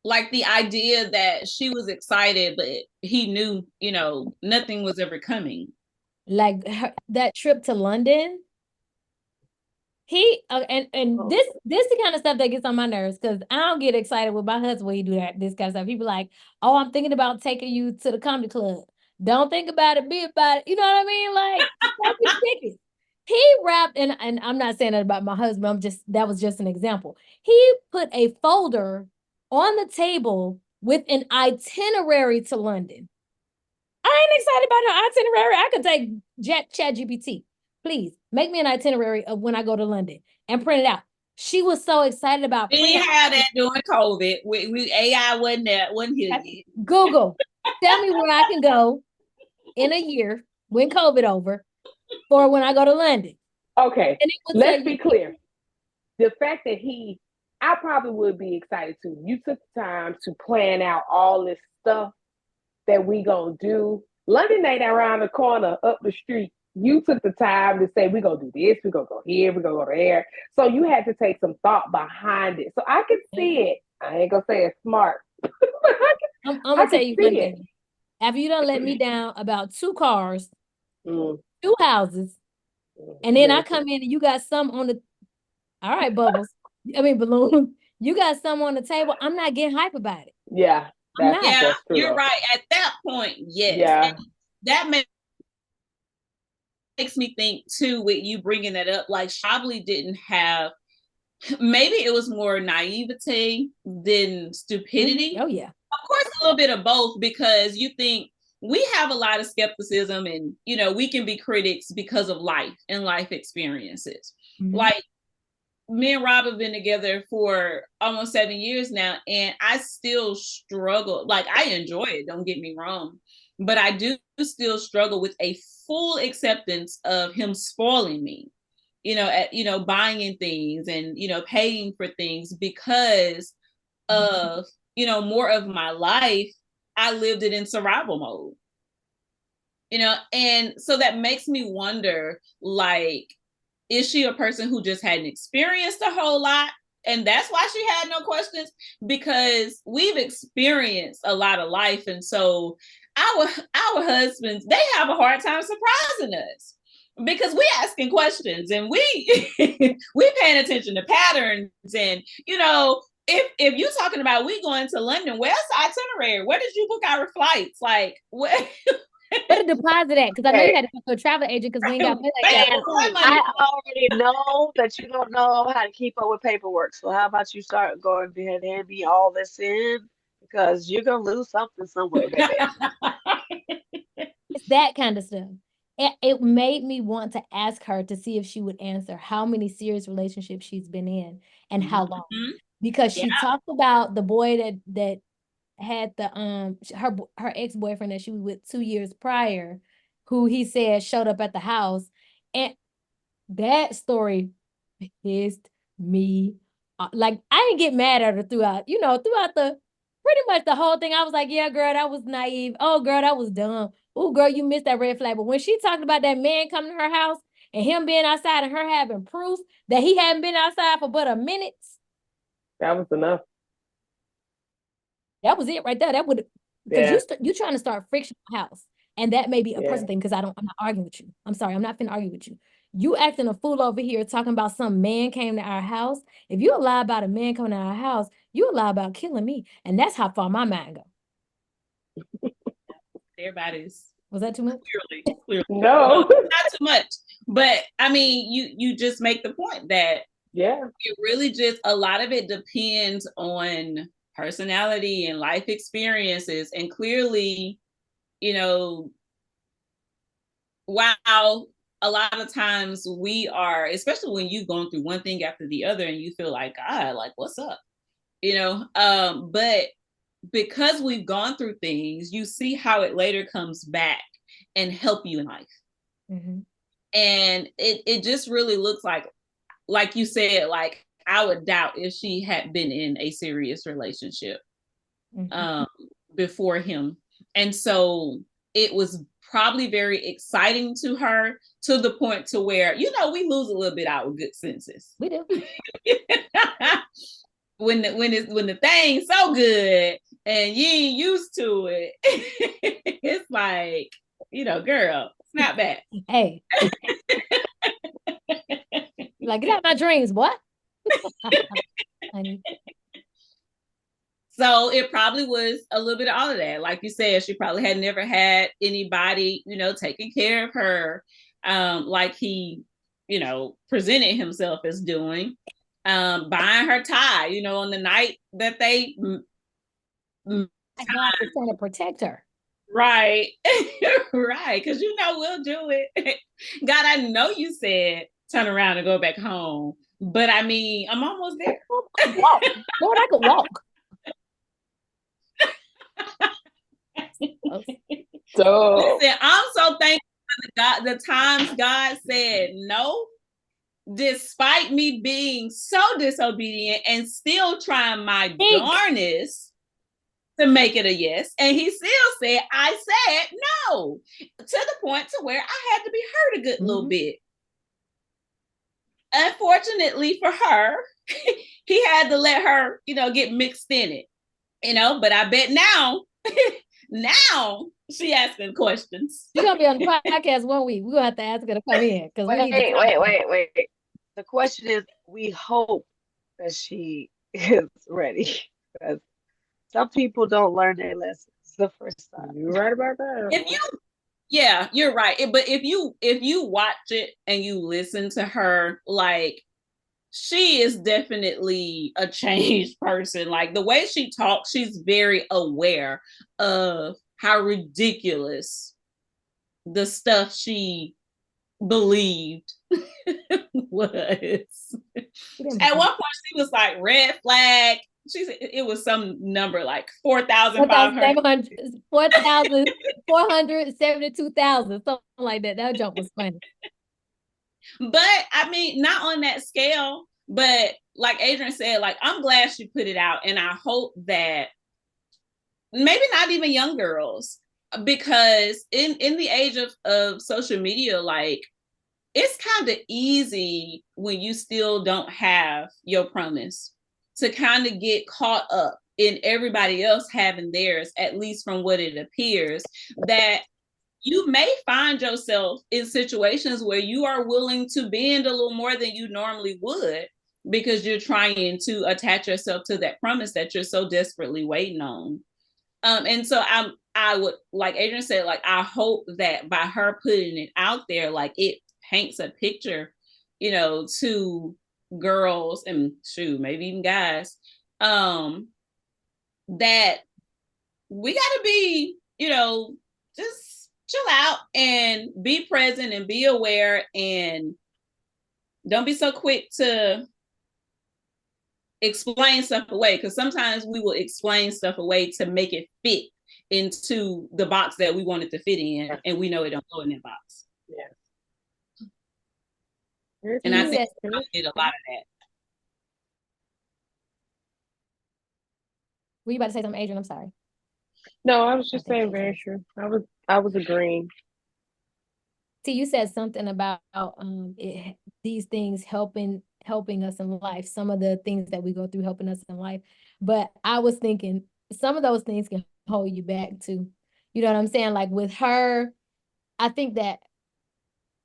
Like the idea that she was excited, but he knew, you know, nothing was ever coming. Like that trip to London. He and this the kind of stuff that gets on my nerves, because I don't get excited with my husband when he do this kind of stuff. People like, oh, I'm thinking about taking you to the comedy club. Don't think about it, be about it. You know what I mean? Like, he rapped, and I'm not saying that about my husband. That was just an example. He put a folder on the table with an itinerary to London. I ain't excited about no itinerary. I could take ChatGPT. Please make me an itinerary of when I go to London and print it out. She was so excited about we had that during COVID. We AI wasn't here yet. Google, tell me where I can go in a year when COVID over for when I go to London. Okay, let's be clear. The fact that I probably would be excited too. You took the time to plan out all this stuff that we gonna do. London ain't around the corner, up the street. You took the time to say, we're going to do this, we're going to go here, we're going to go there. So you had to take some thought behind it. So I could see it. I ain't going to say it's smart. I'm going to tell you one thing. After you done let me down about 2 cars, 2 houses, and then I come in and you got some on the, all right, Bubbles. I mean, Balloon. you got something on the table. I'm not getting hype about it. Yeah, I'm not. Yeah, that's true, you're though. right. At that point, yes. Yeah. And that makes me think too, with you bringing that up, like probably didn't have, maybe it was more naivete than stupidity. Oh yeah. Of course, a little bit of both, because you think we have a lot of skepticism, and we can be critics because of life and life experiences. Like, me and Rob have been together for almost 7 years now, and I still struggle. Like, I enjoy it, don't get me wrong, but I do still struggle with a full acceptance of him spoiling me, buying in things and, paying for things, because of, more of my life, I lived it in survival mode, and so that makes me wonder, like, is she a person who just hadn't experienced a whole lot? And that's why she had no questions, because we've experienced a lot of life. And so our husbands, they have a hard time surprising us, because we asking questions, and we we paying attention to patterns. And if you're talking about we going to London, where's the itinerary? Where did you book our flights? Like, what? What a deposit at? Because I know you had to go to a travel agent because we ain't got paid like that. I already know that you don't know how to keep up with paperwork. So how about you start going ahead and hand me all this in, because you're gonna lose something somewhere, baby. It's that kind of stuff. It made me want to ask her to see if she would answer how many serious relationships she's been in and how long. Because she talked about the boy that had the her ex-boyfriend that she was with 2 years prior, who he said showed up at the house, and that story pissed me off. Like, I didn't get mad at her throughout the pretty much the whole thing. I was like, yeah, girl, that was naive. Oh, girl, that was dumb. Oh, girl, you missed that red flag. But when she talked about that man coming to her house and him being outside and her having proof that he hadn't been outside for but a minute, that was enough. that was it right there. That would, because you trying to start friction in the house, and that may be a person thing. Because I'm not arguing with you. I'm sorry, I'm not finna argue with you. You acting a fool over here talking about some man came to our house. If you lie about a man coming to our house, you lie about killing me, and that's how far my mind go. Everybody's. Was that too much? Clearly. No, not too much. But I mean, you just make the point that it really just, a lot of it depends on personality and life experiences. And clearly, while a lot of times we are, especially when you've gone through one thing after the other and you feel like, God, like, what's up? But because we've gone through things, you see how it later comes back and help you in life. And it just really looks like you said, like, I would doubt if she had been in a serious relationship before him. And so it was probably very exciting to her, to the point to where, we lose a little bit our good senses. We do. when the thing's so good and you ain't used to it, it's like, girl, snap back. Hey. Like, get out my dreams, boy. So it probably was a little bit of all of that. Like you said, she probably had never had anybody, taking care of her, like he, presented himself as doing, buying her tie, on the night that they God was trying to protect her. Right. Right. Because we'll do it. God, I know you said turn around and go back home, but I mean, I'm almost there. Walk. Lord, I could walk. So listen, I'm so thankful for the times God said no, despite me being so disobedient and still trying my darnest to make it a yes. And he still said, I said no, to the point to where I had to be hurt a good little bit. Unfortunately for her, he had to let her, get mixed in it, but I bet now, she asking questions. She's gonna be on the podcast 1 week. We're gonna have to ask her to come in. Wait. The question is, we hope that she is ready. Because some people don't learn their lessons the first time. You're right about that. If you Yeah, you're right. But if you watch it and you listen to her, like she is definitely a changed person. Like the way she talks, she's very aware of how ridiculous the stuff she believed was. At one point, she was like red flag. She said it was some number like 4,500. 4,472,000, something like that. That jump was funny. But I mean, not on that scale. But like Adrian said, like I'm glad she put it out, and I hope that maybe not even young girls, because in the age of social media, like it's kind of easy when you still don't have your promise to kind of get caught up in everybody else having theirs, at least from what it appears, that you may find yourself in situations where you are willing to bend a little more than you normally would because you're trying to attach yourself to that promise that you're so desperately waiting on. And so I would, like Adrian said, like I hope that by her putting it out there, like it paints a picture, to girls and shoot, maybe even guys, that we gotta be, just chill out and be present and be aware, and don't be so quick to explain stuff away, because sometimes we will explain stuff away to make it fit into the box that we want it to fit in, and we know it don't go in that box. Yeah. And I think I did a lot of that. Were you about to say something, Adrian? I'm sorry. No, I was just saying very true. I was agreeing. See, you said something about these things helping us in life. Some of the things that we go through helping us in life. But I was thinking some of those things can hold you back too. You know what I'm saying? Like with her, I think that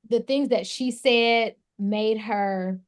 the things that she said make her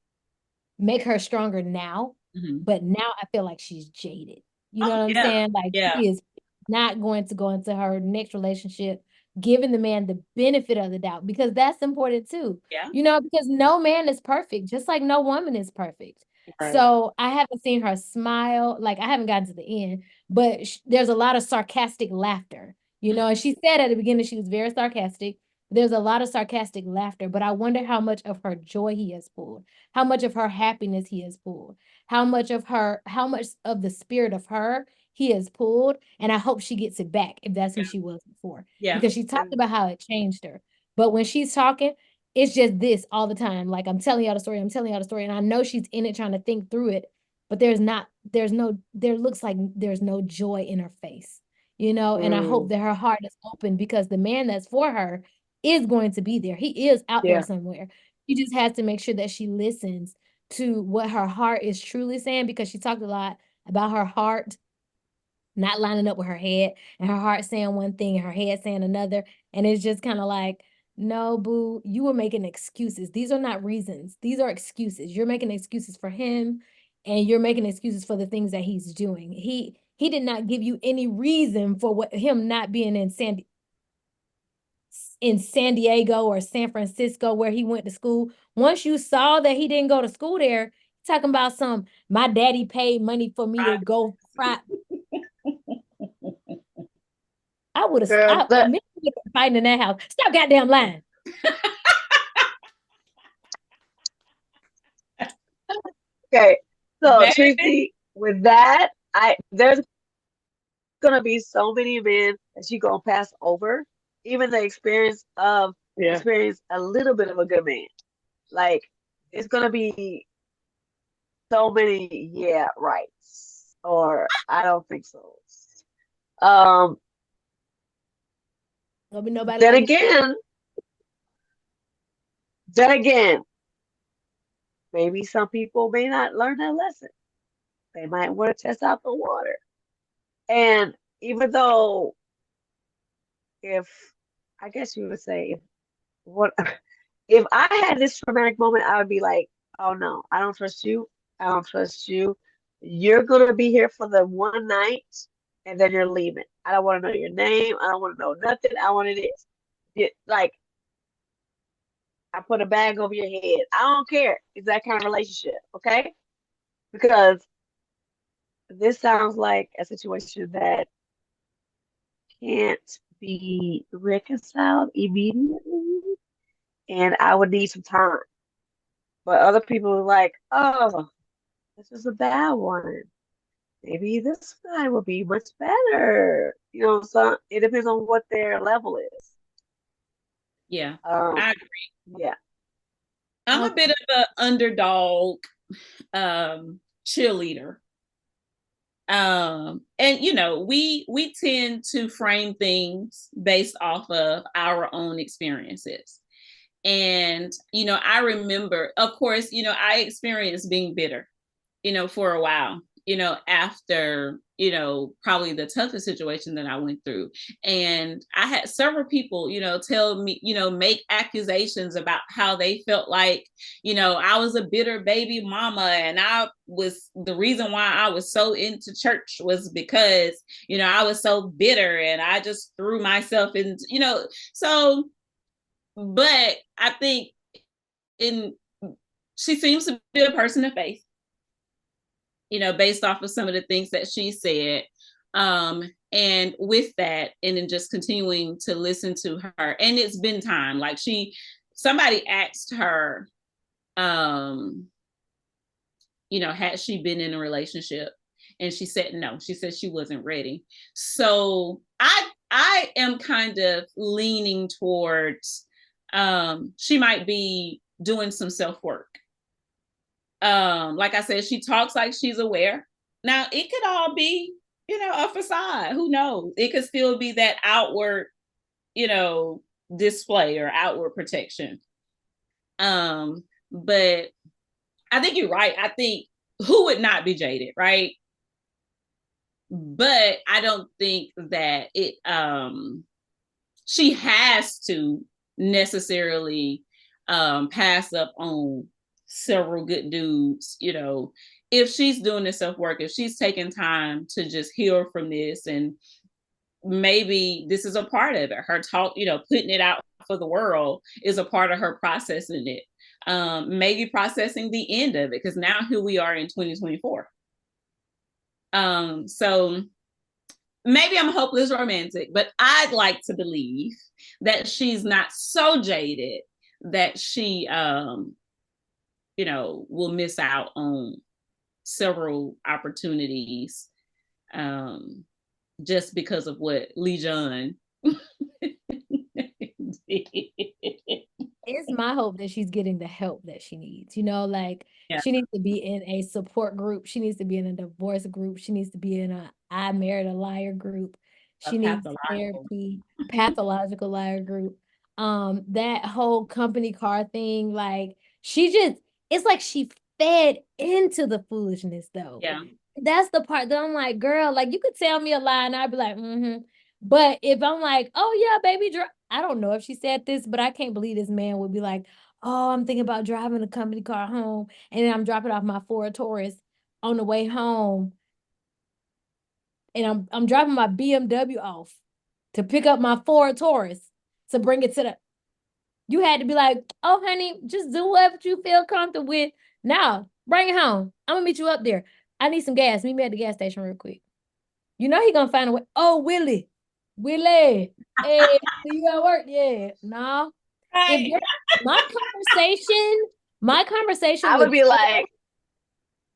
stronger now. Mm-hmm. But now I feel like she's jaded. You know what I'm saying? Like she is not going to go into her next relationship giving the man the benefit of the doubt, because that's important too. Yeah. Because no man is perfect, just like no woman is perfect. Right. So I haven't seen her smile. Like I haven't gotten to the end, but there's a lot of sarcastic laughter, and she said at the beginning she was very sarcastic. There's a lot of sarcastic laughter, but I wonder how much of her joy he has pulled, how much of her happiness he has pulled, how much of the spirit of her he has pulled. And I hope she gets it back if that's who she was before. Yeah. Because she talked about how it changed her. But when she's talking, it's just this all the time. Like, I'm telling y'all the story. And I know she's in it trying to think through it, but there looks like there's no joy in her face, and I hope that her heart is open, because the man that's for her is going to be there. He is out there somewhere. She just has to make sure that she listens to what her heart is truly saying, because she talked a lot about her heart not lining up with her head, and her heart saying one thing and her head saying another. And it's just kind of like, no, boo, you were making excuses. These are not reasons. These are excuses. You're making excuses for him, and you're making excuses for the things that he's doing. He did not give you any reason for him not being in San Diego or San Francisco where he went to school. Once you saw that he didn't go to school there, talking about my daddy paid money for me to go fry. I would have fighting in that house. Stop goddamn lying. Okay, so Tracy, with that, there's gonna be so many men that you gonna pass over, even the experience a little bit of a good man. Like it's gonna be so many rights, or I don't think so. There'll be nobody then like again, maybe some people may not learn their lesson. They might want to test out the water. And even though, if I guess you would say, if I had this traumatic moment, I would be like, oh no, I don't trust you. I don't trust you. You're going to be here for the one night and then you're leaving. I don't want to know your name. I don't want to know nothing. I want it is. Like, I put a bag over your head. I don't care. It's that kind of relationship, okay? Because this sounds like a situation that can't be reconciled immediately, and I would need some time. But other people are like, oh, this is a bad one. Maybe this guy will be much better. So it depends on what their level is. Yeah, Um, I agree. yeah. I'm a bit of an underdog cheerleader. And we tend to frame things based off of our own experiences. And I remember, of course, I experienced being bitter, for a while, after, probably the toughest situation that I went through. And I had several people, tell me, make accusations about how they felt like, I was a bitter baby mama. And the reason why I was so into church was because, I was so bitter and I just threw myself in, so, but I think she seems to be a person of faith, based off of some of the things that she said. And with that, and then just continuing to listen to her. And it's been time. Like somebody asked her, had she been in a relationship? And she said no. She said she wasn't ready. So I am kind of leaning towards she might be doing some self-work. Like I said, she talks like she's aware. Now it could all be, a facade. Who knows? It could still be that outward, display or outward protection. But I think you're right. I think who would not be jaded, right? But I don't think that she has to necessarily pass up on several good dudes, if she's doing this self work, if she's taking time to just heal from this, and maybe this is a part of it, her talk, putting it out for the world is a part of her processing it. Maybe processing the end of it, because now here we are in 2024. So maybe I'm a hopeless romantic, but I'd like to believe that she's not so jaded that she will miss out on several opportunities just because of what Lee John did. It's my hope that she's getting the help that she needs. Like Yeah. she needs to be in a support group. She needs to be in a divorce group. She needs to be in a I married a liar group. She needs therapy, pathological liar group. That whole company car thing, like it's like she fed into the foolishness though. Yeah. That's the part that I'm like, girl, like you could tell me a lie and I'd be like, mm-hmm. But if I'm like, oh yeah, baby, I don't know if she said this, but I can't believe this man would be like, oh, I'm thinking about driving a company car home, and then I'm dropping off my Ford Taurus on the way home, and I'm dropping my BMW off to pick up my Ford Taurus to bring it to the. You had to be like, oh, honey, just do whatever you feel comfortable with. Now, bring it home. I'm gonna meet you up there. I need some gas. Meet me at the gas station real quick. He gonna find a way. Oh, Willie, hey, you got work? Yeah, no. Right. If my conversation I would be like,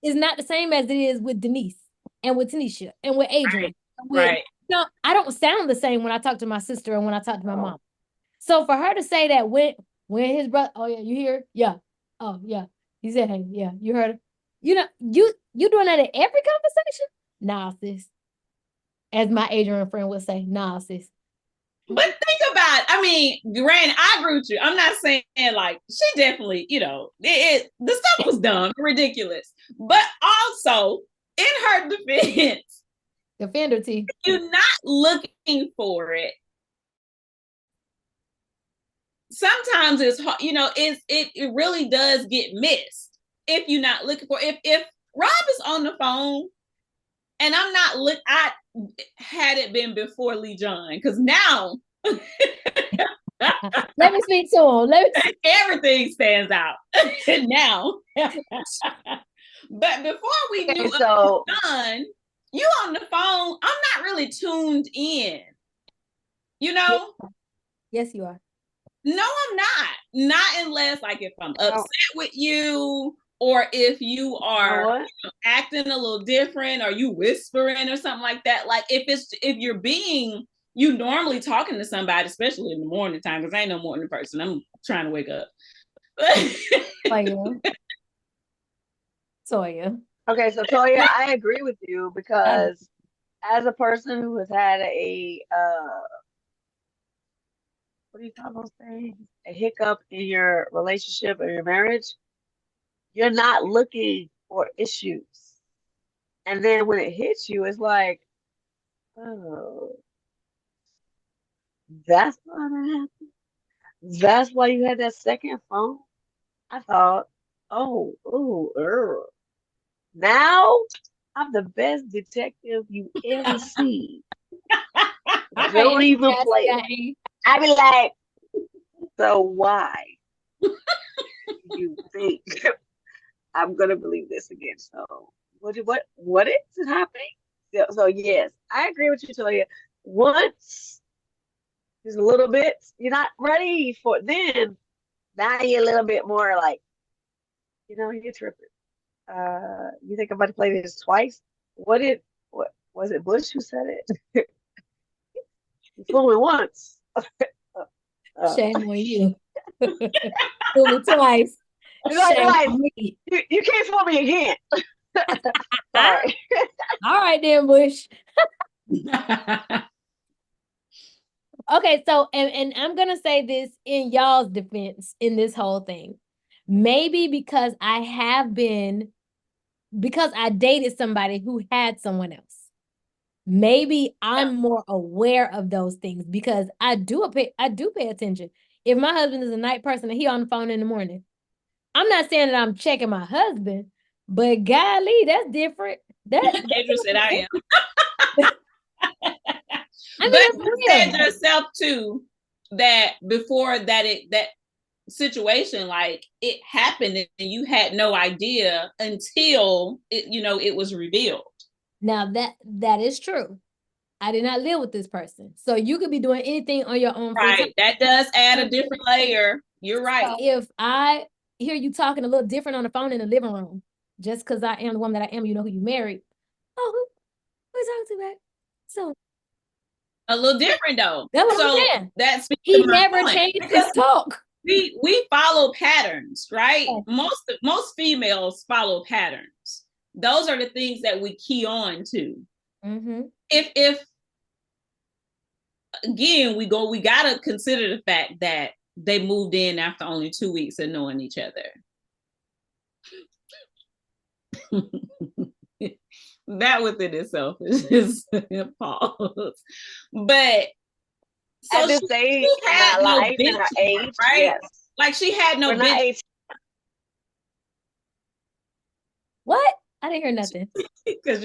is not the same as it is with Denise and with Tanisha and with Adrian. Right. I don't sound the same when I talk to my sister and when I talk to my mom. So for her to say that when his brother, oh yeah, you hear? Yeah. Oh yeah. He said, hey, yeah, you heard her. You doing that in every conversation? Nah, sis. As my Adrian friend would say, nah, sis. But think about, granted, I agree with you. I'm not saying like she definitely, the stuff was dumb, ridiculous. But also, in her defense, defender T, you're not looking for it. Sometimes it's hard, it really does get missed if you're not looking for. If Rob is on the phone, and I'm not I had it been before Lee John, because now Let me speak to him. everything stands out now. But before we knew John, you on the phone, I'm not really tuned in. You know? Yes, you are. No, I'm not. Not unless, like, if I'm upset with you, or if you are acting a little different, or you whispering or something like that. Like, if you're you normally talking to somebody, especially in the morning time, because I ain't no morning person. I'm trying to wake up. Toya. Okay, so Toya, I agree with you, because as a person who has had what do you call those things? A hiccup in your relationship or your marriage, you're not looking for issues. And then when it hits you, it's like, oh, that's what happened. That's why you had that second phone. I thought, now I'm the best detective you ever see. Don't even play it. I be like, so why do you think I'm gonna believe this again? So what is happening? So yes, I agree with you, Toya. Once there's a little bit, you're not ready for it. Then now you're a little bit more like, you're tripping. You think I'm about to play this twice? What was it, Bush who said it? You fool me once. Shame on you. Fool me twice. You can't fool me again. Sorry. All right then, Bush. Okay, so and I'm gonna say this in y'all's defense in this whole thing. Maybe because I dated somebody who had someone else. Maybe I'm more aware of those things, because I do pay attention. If my husband is a night person and he on the phone in the morning, I'm not saying that I'm checking my husband, but golly, that's different. Deidre said I am. I mean, but you said yourself too that before that situation, like, it happened and you had no idea until it was revealed. Now that is true. I did not live with this person, so you could be doing anything on your own. Right, that does add a different layer. You're right. So if I hear you talking a little different on the phone in the living room, just because I am the woman that I am, who you married. Oh, who's talking to back? So a little different though. That's what I'm saying. That's he never changed his talk. We follow patterns, right? Most females follow patterns. Those are the things that we key on to. Mm-hmm. If again we gotta consider the fact that they moved in after only 2 weeks of knowing each other. That within itself is just pause. But so at this stage in our life and our age, right? Yes. Like, she had no business. What? I didn't hear nothing. Because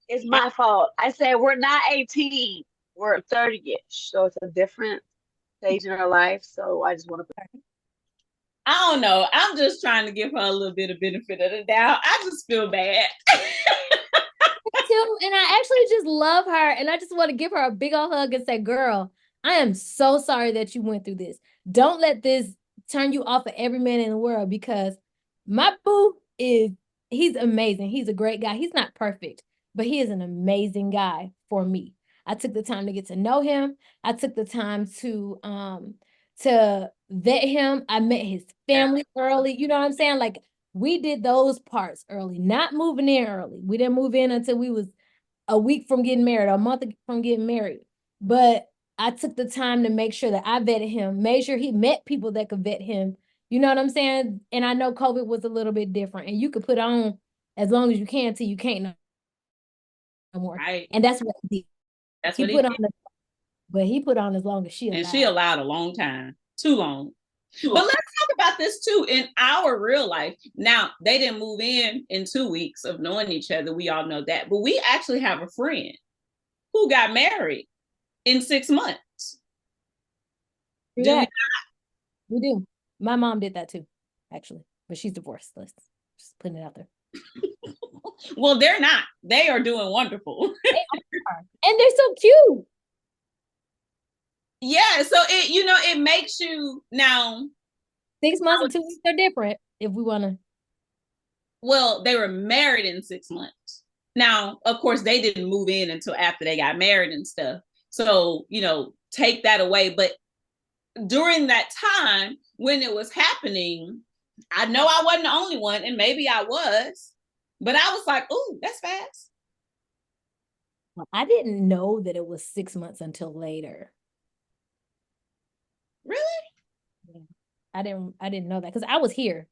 it's my fault. I said we're not 18, we're 30-ish, so it's a different stage in our life. So I just want to. I don't know. I'm just trying to give her a little bit of benefit of the doubt. I just feel bad. Too, and I actually just love her, and I just want to give her a big old hug and say, girl, I am so sorry that you went through this. Don't let this turn you off of every man in the world, because my boo he's amazing. He's a great guy. He's not perfect, but he is an amazing guy for me. I took the time to get to know him. I took the time to vet him. I met his family early. You know what I'm saying? Like, we did those parts early, not moving in early. We didn't move in until we was a week from getting married, a month from getting married. But I took the time to make sure that I vetted him, made sure he met people that could vet him. You know what I'm saying? And I know COVID was a little bit different, and you could put on as long as you can till you can't no more. Right. And that's what he did. That's what he put on. But he put on as long as she allowed. And she allowed a long time. Too long. But let's talk about this too. In our real life, now they didn't move in 2 weeks of knowing each other. We all know that, but we actually have a friend who got married in 6 months. Do we? We do. My mom did that too, actually, but she's divorced. Let's just putting it out there. Well, they're not. They are doing wonderful. And they're so cute. Yeah, so it makes you now. 6 months and 2 weeks are different if we want to. Well, they were married in 6 months. Now, of course, they didn't move in until after they got married and stuff. So, take that away. But during that time when it was happening, I know I wasn't the only one, and maybe I was, but I was like, "Ooh, that's fast." Well, I didn't know that it was 6 months until later. Really? Yeah. I didn't know that because I was here,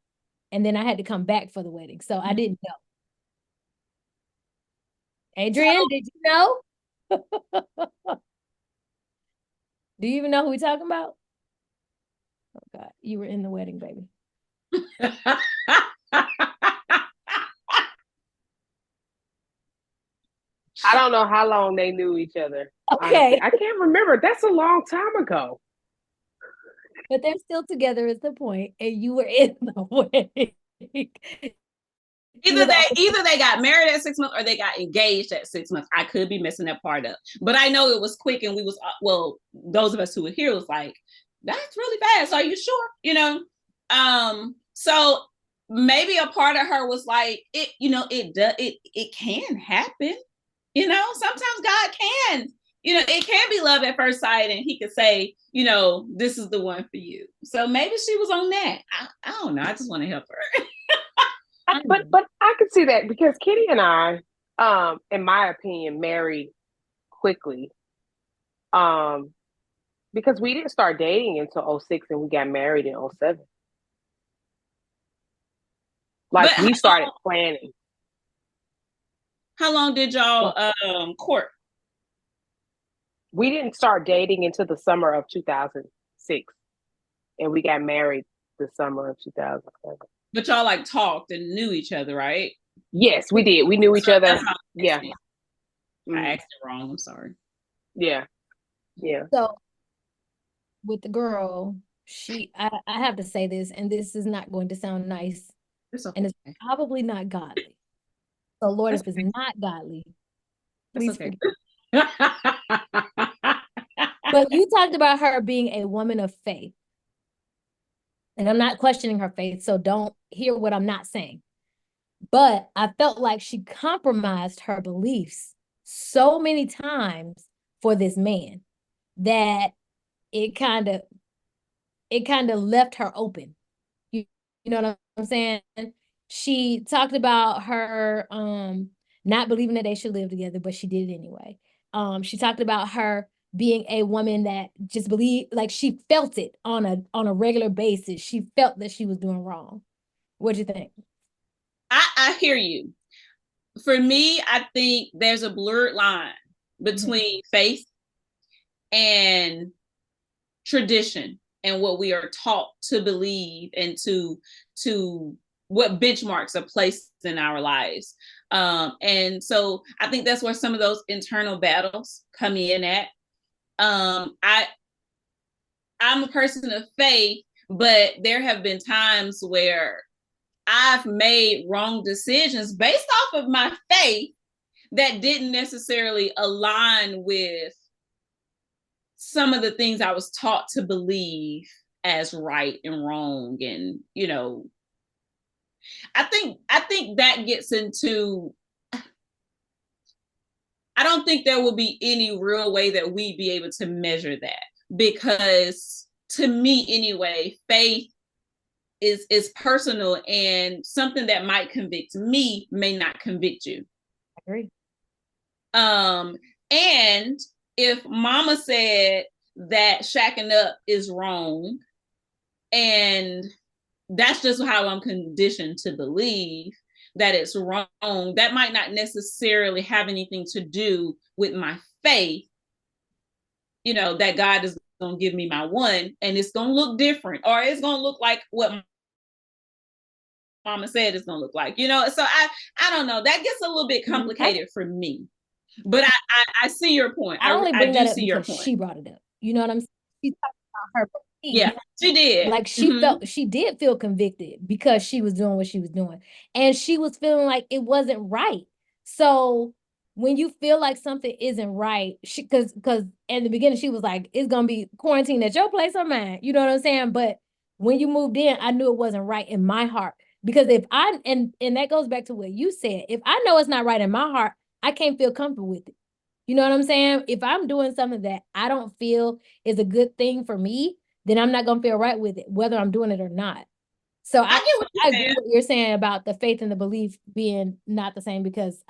and then I had to come back for the wedding, so I didn't know. Adrian, did you know? Do you even know who we're talking about? Oh God, you were in the wedding, baby. I don't know how long they knew each other. Okay. Honestly. I can't remember. That's a long time ago. But they're still together is the point, and you were in the wedding. Either they got married at 6 months or they got engaged at 6 months. I could be messing that part up, but I know it was quick, and we was those of us who were here was like, "That's really fast. Are you sure?" So maybe a part of her was like, it can happen. Sometimes God can. It can be love at first sight, and He could say, this is the one for you. So maybe she was on that. I don't know. I just want to help her. But I could see that because Kitty and I, in my opinion, married quickly. Because we didn't start dating until 06 and we got married in 07. Like we started planning. How long did y'all court? We didn't start dating until the summer of 2006. And we got married the summer of 2007. But y'all like talked and knew each other, right? Yes, we did. We knew each other. Yeah. I asked it wrong. I'm sorry. Yeah. Yeah. So with the girl, I have to say this, and this is not going to sound nice. Okay. And it's probably not godly. So Lord, if it's not godly, please forgive me. But you talked about her being a woman of faith. And I'm not questioning her faith, so don't hear what I'm not saying. But I felt like she compromised her beliefs so many times for this man that it kind of left her open. You know what I'm saying? She talked about her not believing that they should live together, but she did it anyway. She talked about her being a woman that just believed, like she felt it on a regular basis. She felt that she was doing wrong. What'd you think? I hear you. For me, I think there's a blurred line between faith and tradition and what we are taught to believe and to what benchmarks are placed in our lives. And so I think that's where some of those internal battles come in at. I'm a person of faith, but there have been times where I've made wrong decisions based off of my faith that didn't necessarily align with some of the things I was taught to believe as right and wrong. And, I think that gets into, I don't think there will be any real way that we'd be able to measure that, because to me anyway, faith is personal, and something that might convict me may not convict you. I agree. And if mama said that shacking up is wrong, and that's just how I'm conditioned to believe that it's wrong, that might not necessarily have anything to do with my faith, that God is gonna give me my one, and it's gonna look different, or it's gonna look like what mama said it's gonna look like, you know. So I don't know. That gets a little bit complicated for me. But I see your point. I only bring do that up see your because point. she brought it up. You know what I'm saying? She talked about her belief. Yeah, she did. Like she did feel convicted because she was doing what she was doing. And she was feeling like it wasn't right. So when you feel like something isn't right, because in the beginning she was like, it's gonna be quarantine at your place or mine. You know what I'm saying? But when you moved in, I knew it wasn't right in my heart. Because if I and that goes back to what you said, if I know it's not right in my heart, I can't feel comfortable with it. You know what I'm saying? If I'm doing something that I don't feel is a good thing for me, then I'm not gonna feel right with it, whether I'm doing it or not. So I agree with what you're saying about the faith and the belief being not the same, because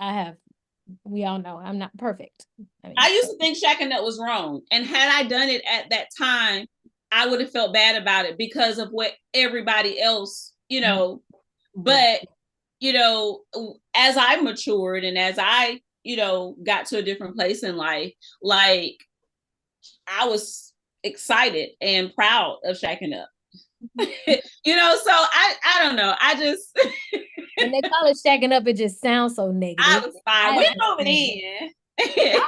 we all know I'm not perfect. I used to think Shaq and Nut was wrong. And had I done it at that time, I would have felt bad about it because of what everybody else, you know. But, you know, as I matured and as I, you know, got to a different place in life, like I was excited and proud of Shaq and Nut. You know, so I don't know. I just when they call it shacking up, it just sounds so negative. I was fine. We moving in.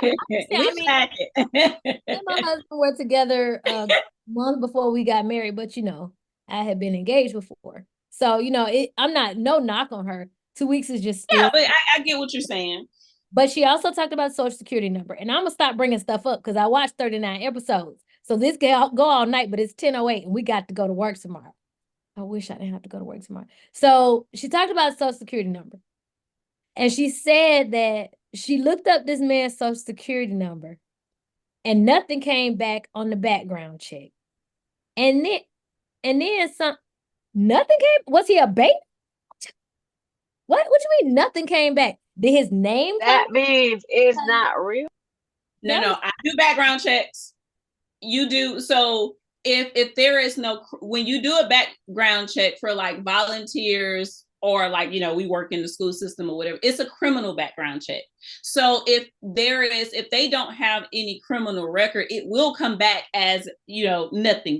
We shacking. Me and my husband were together a month before we got married, but you know, I had been engaged before. So, you know, I'm not no knock on her. 2 weeks is just still. Yeah, but I get what you're saying. But she also talked about social security number. And I'm gonna stop bringing stuff up because I watched 39 episodes. So this can go all night, but it's 10:08 and we got to go to work tomorrow. I wish I didn't have to go to work tomorrow. So she talked about social security number. And she said that she looked up this man's social security number and nothing came back on the background check. And then nothing came. Was he a bait? What you mean nothing came back? Did his name That means it's not real. No, I do background checks. You do. So if there is no, when you do a background check for like volunteers or like, you know, we work in the school system or whatever, it's a criminal background check. So if they don't have any criminal record, it will come back as, you know, nothing.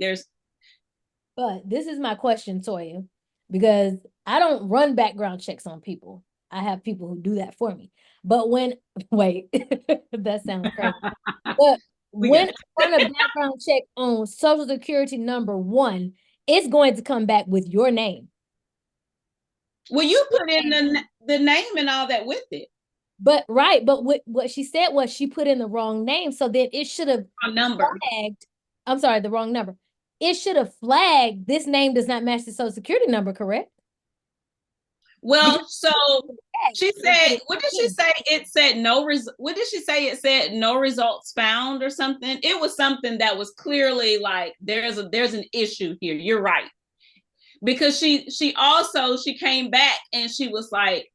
But this is my question, Toya, because I don't run background checks on people. I have people who do that for me. But wait, that sounds crazy. But when I run a background check on social security number 1, it's going to come back with your name. Well, you put in the name and all that with it. But what she said was she put in the wrong name. So then it should have flagged. I'm sorry, the wrong number. It should have flagged this name does not match the social security number, correct? Well, so she said, what did she say? It said what did she say? It said no results found or something. It was something that was clearly like, there's an issue here. You're right. Because she came back and she was like,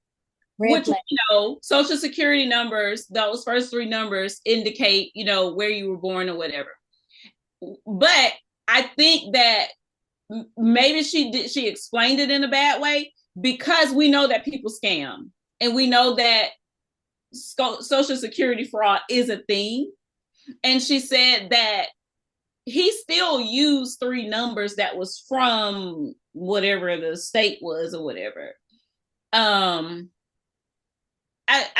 which, you know, social security numbers, those first 3 numbers indicate, you know, where you were born or whatever. But I think that maybe she explained it in a bad way, because we know that people scam and we know that social security fraud is a thing. And she said that he still used 3 numbers that was from whatever the state was or whatever. I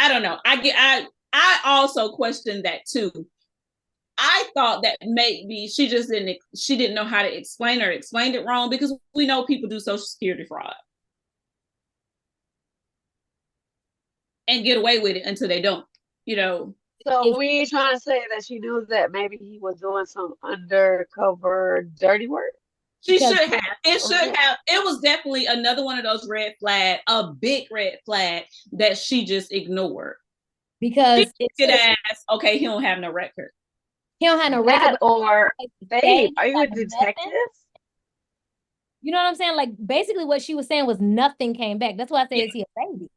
don't know. I also questioned that too. I thought that maybe she didn't know how to explain or explained it wrong, because we know people do social security fraud and get away with it until they don't, you know. So we trying to say that she knew that maybe he was doing some undercover dirty work? She should have. It should have. It was definitely another one of those red flag, a big red flag that she just ignored. Because she could ask, okay, he don't have no record. He don't have no record. Or, babe, are you a detective? You know what I'm saying? Like, basically what she was saying was nothing came back. That's why I say, is he a baby?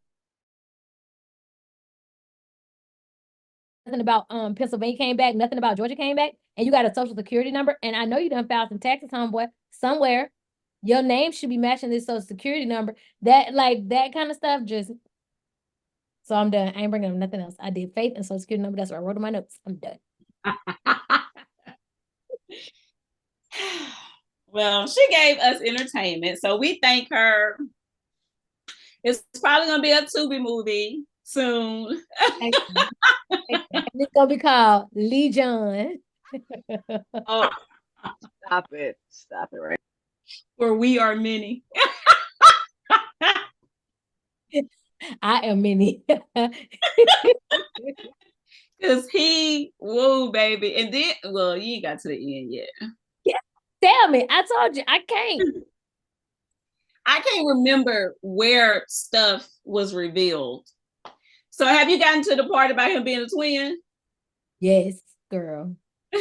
Nothing about Pennsylvania came back, nothing about Georgia came back, and you got a social security number, and I know you done filed some taxes, homeboy, somewhere. Your name should be matching this social security number. That kind of stuff just. So I'm done. I ain't bringing up nothing else. I did faith and social security number. That's what I wrote in my notes. I'm done. Well, she gave us entertainment, so we thank her. It's probably gonna be a Tubi movie soon. It's gonna be called Lee John. Oh, stop it right. Where we are many. I am many. Cause whoa, baby. And then, well, you ain't got to the end yet. Yeah, tell me. I told you I can't. I can't remember where stuff was revealed. So have you gotten to the part about him being a twin? Yes, girl. I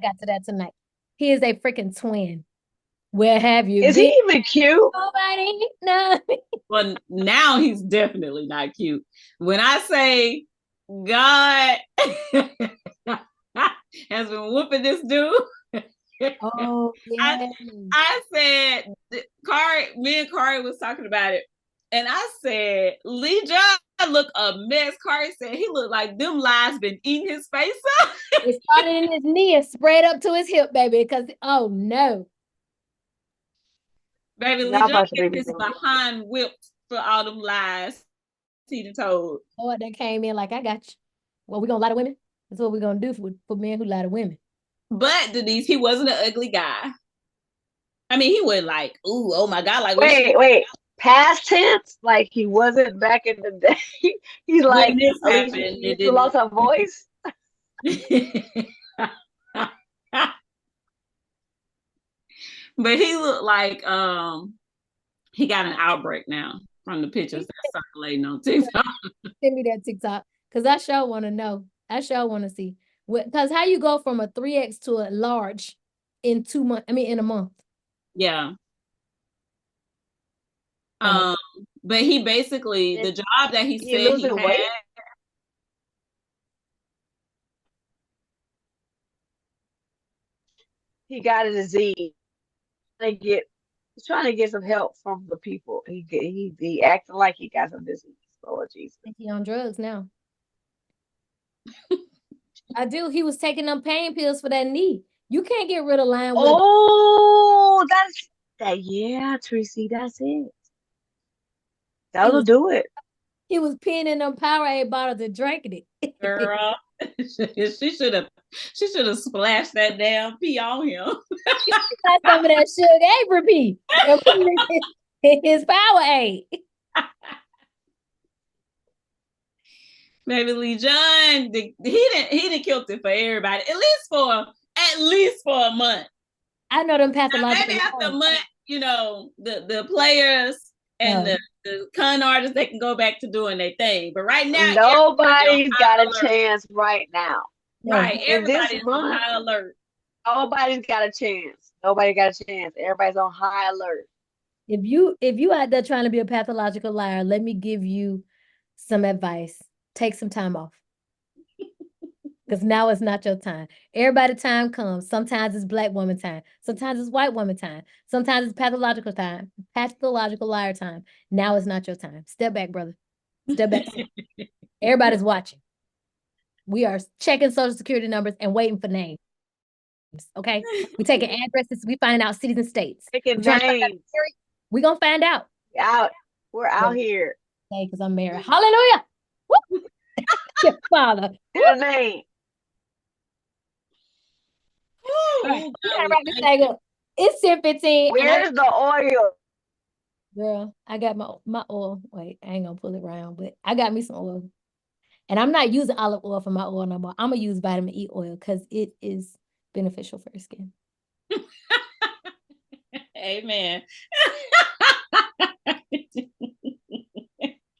got to that tonight. He is a freaking twin. Where have you Is been? he even cute? Nobody knows. Well, now he's definitely not cute. When I say God has been whooping this dude, Oh, yeah. I said, me and Kari was talking about it, and I said, Lee John look a mess. Kari said he looked like them lies been eating his face up. It started in his knee and spread up to his hip, baby, because, oh, no. Baby, Lee John gets his behind whipped for all them lies he done told. Oh, that came in like, I got you. Well, we gonna lie to women? That's what we're gonna do for men who lie to women. But Denise, he wasn't an ugly guy. I mean, he was like, ooh, oh my God. Like, wait. Past tense? Like he wasn't back in the day. He's like, when this happened, you lost her voice. But he looked like he got an outbreak now from the pictures that's circulating on TikTok. Send me that TikTok because I sure want to know. I sure want to see because how you go from a 3X to a large in 2 months? I mean, in a month. Yeah. But he basically the job that he said he had. Weight? He got a disease. He's trying to get some help from the people. He acting like he got some disease. Lord Jesus. I think he on drugs now. I do. He was taking them pain pills for that knee. You can't get rid of Lion. Oh, that's that. Yeah, Tracy, that's it. That'll do it. He was peeing in them Powerade bottles and drinking it. Girl, she should have splashed that damn pee on him. She got some of that Suge Avery pee and put it in his Powerade. Maybe Lee John, he didn't killed it for everybody. At least for a month. I know them pathological. Maybe after a month, you know, the players and the con artists, they can go back to doing their thing. But right now, nobody's got a chance right now. Right. Everybody's on high alert. Nobody's got a chance. Nobody got a chance. Everybody's on high alert. If you out there trying to be a pathological liar, let me give you some advice. Take some time off. Because now it's not your time. Everybody time comes. Sometimes it's Black woman time. Sometimes it's white woman time. Sometimes it's pathological time. Pathological liar time. Now it's not your time. Step back, brother. Step back. Everybody's watching. We are checking social security numbers and waiting for names. Okay? We taking addresses. We finding out cities and states. Taking names. We're going to find out. We're out here. Okay, because I'm married. Hallelujah. Father. Your name. Right. We gotta wrap this thing up. It's 10:15. Where's the oil? Girl, I got my oil. Wait, I ain't gonna pull it around, but I got me some oil. And I'm not using olive oil for my oil no more. I'm gonna use vitamin E oil because it is beneficial for your skin. Amen.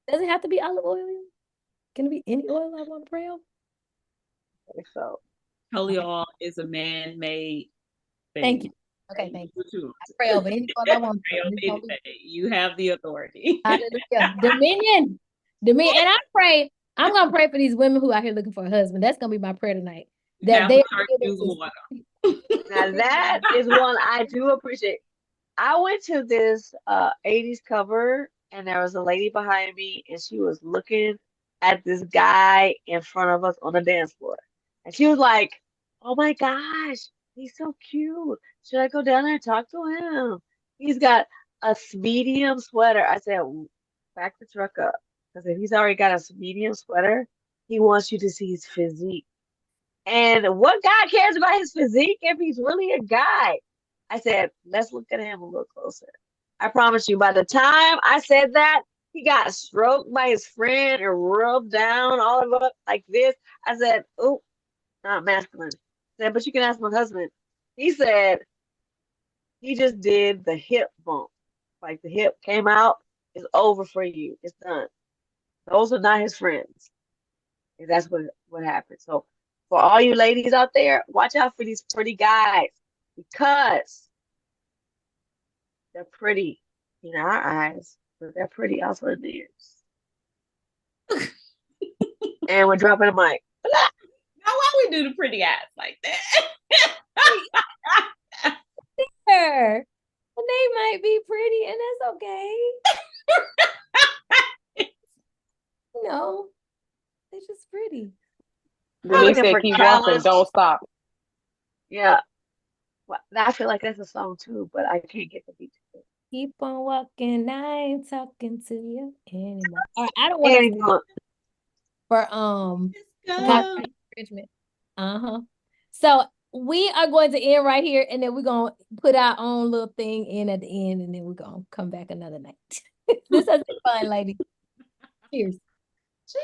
Does it have to be olive oil? Can it be any oil I want to pray on? I think so. Holy oil is a man-made thing. Thank you. Okay, thank you. I pray over any oil I want. You have the authority. Hallelujah. Dominion. And I pray, I'm gonna pray for these women who are here looking for a husband. That's gonna be my prayer tonight. That they now that is one I do appreciate. I went to this 80s cover and there was a lady behind me and she was looking at this guy in front of us on the dance floor. And she was like, oh my gosh, He's so cute. Should I go down there and talk to him? He's got a medium sweater. I said, back the truck up. Because if he's already got a medium sweater, he wants you to see his physique. And what guy cares about his physique if he's really a guy? I said, let's look at him a little closer. I promise you, by the time I said that, he got stroked by his friend and rubbed down all of up like this. I said, oh, not masculine. I said, but you can ask my husband. He said he just did the hip bump. Like the hip came out, it's over for you. It's done. Those are not his friends. And that's what happened. So for all you ladies out there, watch out for these pretty guys because they're pretty in our eyes, but they're pretty also in theirs. And we're dropping a mic. Now, why we do the pretty eyes like that? Sure. And they might be pretty, and that's okay. No, they're just pretty. Denise said, "Keep walking, don't stop." Yeah. Well, I feel like that's a song too, but I can't get the beat to it. Keep on walking, I ain't talking to you anymore. All right, I don't want to Anymore. for encouragement. So we are going to end right here, and then we're gonna put our own little thing in at the end, and then we're gonna come back another night. This has been fun, lady. Cheers. Cheers.